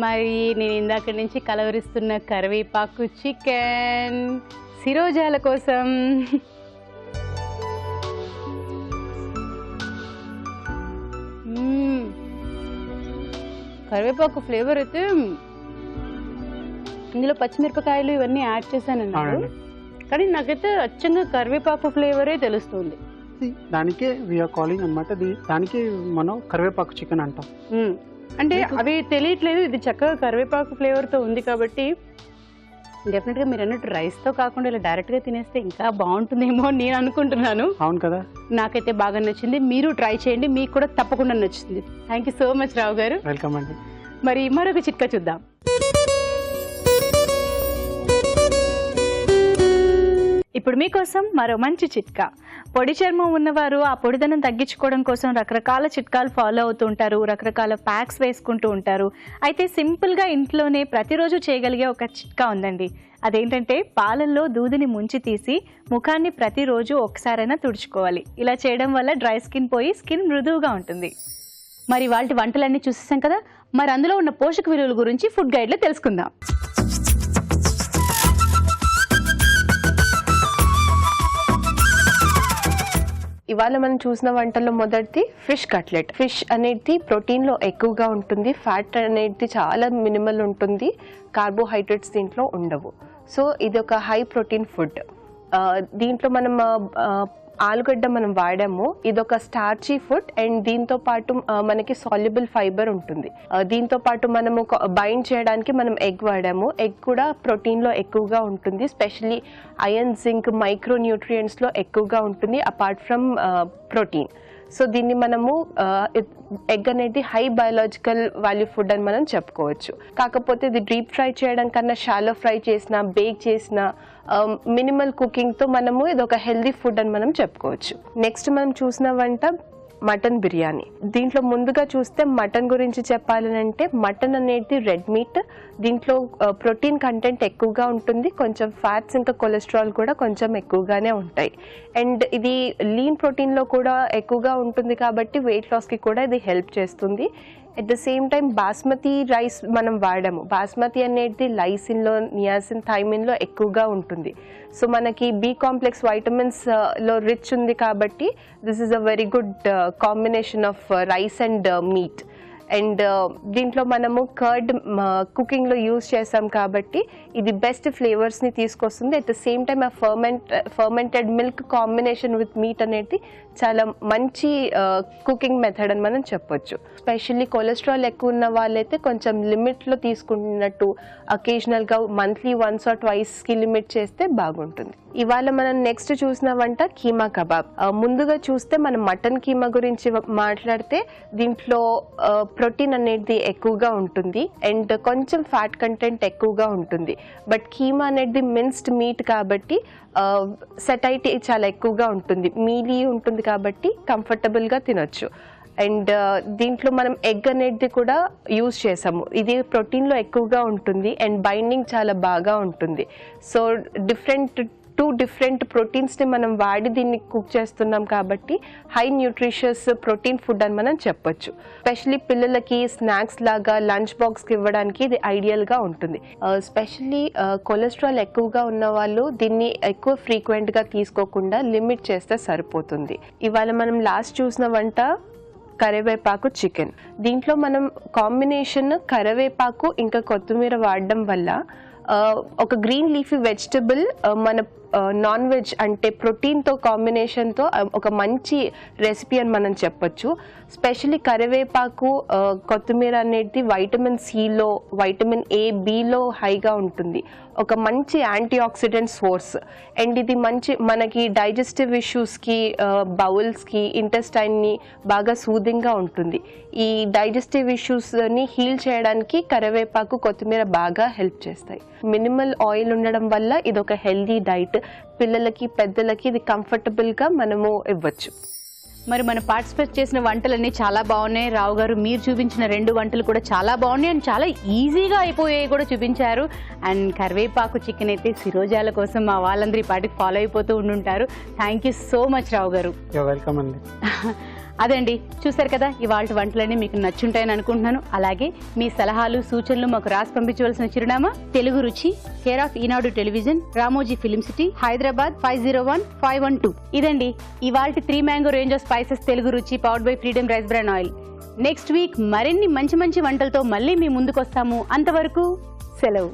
మరి నేను ఇందాక నుంచి కలవరిస్తున్న కరివేపాకు చికెన్ శిరోజాల కోసం కరివేపాకు ఫ్లేవర్ అయితే ఇందులో పచ్చిమిరపకాయలు ఇవన్నీ యాడ్ చేశానన్నారు, కానీ నాకైతే అచ్చంగా కరివేపాకు ఫ్లేవరే తెలుస్తుంది. దానికే వీఆర్ కాలింగ్ అనమాట. దానికి మనం కరివేపాకు చికెన్ అంటాం. అంటే అవి తెలియట్లేదు, ఇది చక్కగా కరివేపాకు ఫ్లేవర్ తో ఉంది కాబట్టి డెఫినెట్ గా మీరు అన్నట్టు రైస్ తో కాకుండా ఇలా డైరెక్ట్ గా తినేస్తే ఇంకా బాగుంటుందేమో అని నేను అనుకుంటున్నాను. అవును కదా. నాకైతే బాగా నచ్చింది. మీరు ట్రై చేయండి, మీకు కూడా తప్పకుండా నచ్చుతుంది. థ్యాంక్ యూ సో మచ్ రావు గారు. వెల్కమ్ అండి. మరి మరొక చిట్కా చూద్దాం. ఇప్పుడు మీకోసం మరో మంచి చిట్కా. పొడి చర్మం ఉన్నవారు ఆ పొడిదనం తగ్గించుకోవడం కోసం రకరకాల చిట్కాలు ఫాలో అవుతూ ఉంటారు, రకరకాల ప్యాక్స్ వేసుకుంటూ ఉంటారు. అయితే సింపుల్గా ఇంట్లోనే ప్రతిరోజు చేయగలిగే ఒక చిట్కా ఉందండి. అదేంటంటే పాలల్లో దూదిని ముంచి తీసి ముఖాన్ని ప్రతిరోజు ఒకసారైనా తుడుచుకోవాలి. ఇలా చేయడం వల్ల డ్రై స్కిన్ పోయి స్కిన్ మృదువుగా ఉంటుంది. మరి వాటి వంటలన్నీ చూసేసాం కదా, మరి అందులో ఉన్న పోషక విలువల గురించి ఫుడ్ గైడ్లో తెలుసుకుందాం. ఇవాళ మనం చూసిన వంటల్లో మొదటిది ఫిష్ కట్లెట్. ఫిష్ అనేది ప్రోటీన్లో ఎక్కువగా ఉంటుంది, ఫ్యాట్ అనేది చాలా మినిమల్ ఉంటుంది, కార్బోహైడ్రేట్స్ దీంట్లో ఉండవు. సో ఇది ఒక హై ప్రోటీన్ ఫుడ్. దీంట్లో మనం ఆలుగడ్డ మనం వాడాము, ఇదొక స్టార్చీ ఫుడ్ అండ్ దీంతో పాటు మనకి సాల్యుబుల్ ఫైబర్ ఉంటుంది. దీంతో పాటు మనము బైండ్ చేయడానికి మనం ఎగ్ వాడాము. ఎగ్ కూడా ప్రోటీన్లో ఎక్కువగా ఉంటుంది, స్పెషల్లీ ఐరన్, జింక్, మైక్రో న్యూట్రియంట్స్లో ఎక్కువగా ఉంటుంది అపార్ట్ ఫ్రమ్ ప్రోటీన్. సో దీన్ని మనము ఎగ్ అనేది హై బయాలజికల్ వాల్యూ ఫుడ్ అని మనం చెప్పుకోవచ్చు. కాకపోతే ఇది డీప్ ఫ్రై చేయడం కన్నా షాలో ఫ్రై చేసిన, బేక్ చేసిన, మినిమల్ కుకింగ్తో మనము ఇది ఒక హెల్దీ ఫుడ్ అని మనం చెప్పుకోవచ్చు. నెక్స్ట్ మనం చూసిన వంట మటన్ బిర్యానీ. దీంట్లో ముందుగా చూస్తే మటన్ గురించి చెప్పాలంటే మటన్ అనేది రెడ్ మీట్. దీంట్లో ప్రోటీన్ కంటెంట్ ఎక్కువగా ఉంటుంది, కొంచెం ఫ్యాట్స్ ఇంకా కొలెస్ట్రాల్ కూడా కొంచెం ఎక్కువగానే ఉంటాయి. అండ్ ఇది లీన్ ప్రోటీన్లో కూడా ఎక్కువగా ఉంటుంది కాబట్టి వెయిట్ లాస్కి కూడా ఇది హెల్ప్ చేస్తుంది. At the same time basmati rice మనం వాడాము. బాస్మతి అనేది లైసిన్లో, నియాసిన్, థైమిన్లో ఎక్కువగా ఉంటుంది. సో మనకి బి కాంప్లెక్స్ వైటమిన్స్ లో రిచ్ ఉంది కాబట్టి this is a very good combination of rice and meet. And దీంట్లో మనము కర్డ్ కుకింగ్లో యూజ్ చేసాం కాబట్టి ఇది బెస్ట్ ఫ్లేవర్స్ని తీసుకొస్తుంది. అట్ ద సేమ్ టైమ్ ఆ fermented milk combination with meet అనేది చాలా మంచి కుకింగ్ మెథడ్ అని మనం చెప్పొచ్చు. స్పెషల్లీ కొలెస్ట్రాల్ ఎక్కువ ఉన్న వాళ్ళైతే కొంచెం లిమిట్లో తీసుకున్నట్టు అకేషనల్గా మంత్లీ వన్స్ ఆర్ ట్వైస్కి లిమిట్ చేస్తే బాగుంటుంది. ఇవాళ మనం నెక్స్ట్ చూసిన వంట కీమా కబాబ్. ముందుగా చూస్తే మనం మటన్ కీమా గురించి మాట్లాడితే దీంట్లో ప్రోటీన్ అనేది ఎక్కువగా ఉంటుంది అండ్ కొంచెం ఫ్యాట్ కంటెంట్ ఎక్కువగా ఉంటుంది. బట్ కీమా అనేది మిన్స్డ్ మీట్ కాబట్టి సెటైటీ చాలా ఎక్కువగా ఉంటుంది, మీలీ ఉంటుంది కాబట్టి కంఫర్టబుల్గా తినొచ్చు. అండ్ దీంట్లో మనం ఎగ్ అనేది కూడా యూజ్ చేసాము. ఇది ప్రోటీన్లో ఎక్కువగా ఉంటుంది అండ్ బైండింగ్ చాలా బాగా ఉంటుంది. సో టూ డిఫరెంట్ ప్రోటీన్స్ని మనం వాడి దీన్ని కుక్ చేస్తున్నాం కాబట్టి హై న్యూట్రిషియస్ ప్రోటీన్ ఫుడ్ అని మనం చెప్పొచ్చు. స్పెషల్లీ పిల్లలకి స్నాక్స్ లాగా లంచ్ బాక్స్కి ఇవ్వడానికి ఇది ఐడియల్గా ఉంటుంది. స్పెషల్లీ కొలెస్ట్రాల్ ఎక్కువగా ఉన్న వాళ్ళు దీన్ని ఎక్కువ ఫ్రీక్వెంట్గా తీసుకోకుండా లిమిట్ చేస్తే సరిపోతుంది. ఇవాళ మనం లాస్ట్ చూసిన వంట కరివేపాకు చికెన్. దీంట్లో మనం కాంబినేషన్ కరివేపాకు ఇంకా కొత్తిమీర వాడడం వల్ల ఒక గ్రీన్ లీఫీ వెజిటబుల్ మన నాన్ వెజ్ అంటే ప్రోటీన్తో కాంబినేషన్తో ఒక మంచి రెసిపీ అని మనం చెప్పొచ్చు. స్పెషల్లీ కరివేపాకు, కొత్తిమీర అనేది వైటమిన్ సిలో, వైటమిన్ ఏ, బిలో హైగా ఉంటుంది. ఒక మంచి యాంటీ ఆక్సిడెంట్ సోర్స్ అండ్ ఇది మంచి మనకి డైజెస్టివ్ ఇష్యూస్కి, బౌల్స్కి, ఇంటెస్టైన్ని బాగా సూదింగ్గా ఉంటుంది. ఈ డైజెస్టివ్ ఇష్యూస్ని హీల్ చేయడానికి కరివేపాకు, కొత్తిమీర బాగా హెల్ప్ చేస్తాయి. మినిమల్ ఆయిల్ ఉండడం వల్ల ఇది ఒక హెల్దీ డైట్. పిల్లలకి, పెద్దలకి ఇది కంఫర్టబుల్గా మనము ఇవ్వచ్చు. మరి మనం పార్టిసిపేట్ చేసిన వంటలన్నీ చాలా బాగున్నాయి. రావు గారు మీరు చూపించిన 2 వంటలు కూడా చాలా బాగున్నాయి అండ్ చాలా ఈజీగా అయిపోయాయి కూడా చూపించారు. అండ్ కరివేపాకు చికెన్ అయితే సిరోజాల కోసం మా వాళ్ళందరూ ఈ పాటికి ఫాలో అయిపోతూ ఉండుంటారు. థ్యాంక్ యూ సో మచ్ రావు గారు. వెల్కమ్ అండి. అదండి, చూసారు కదా ఇవాళ వంటలన్నీ మీకు నచ్చుంటాయని అనుకుంటున్నాను. అలాగే మీ సలహాలు, సూచనలు మాకు రాసి పంపించవలసిన చిరునామా Telugu Ruchi, care of Eenadu television, Ramoji film city, Hyderabad 501512. ఇదండి ఇవాళ 3 mango range of spices Telugu Ruchi powered by freedom rice bran oil. Next week మరిన్ని మంచి మంచి వంటలతో మళ్ళీ మీ ముందుకు వస్తాము. అంతవరకు సెలవు.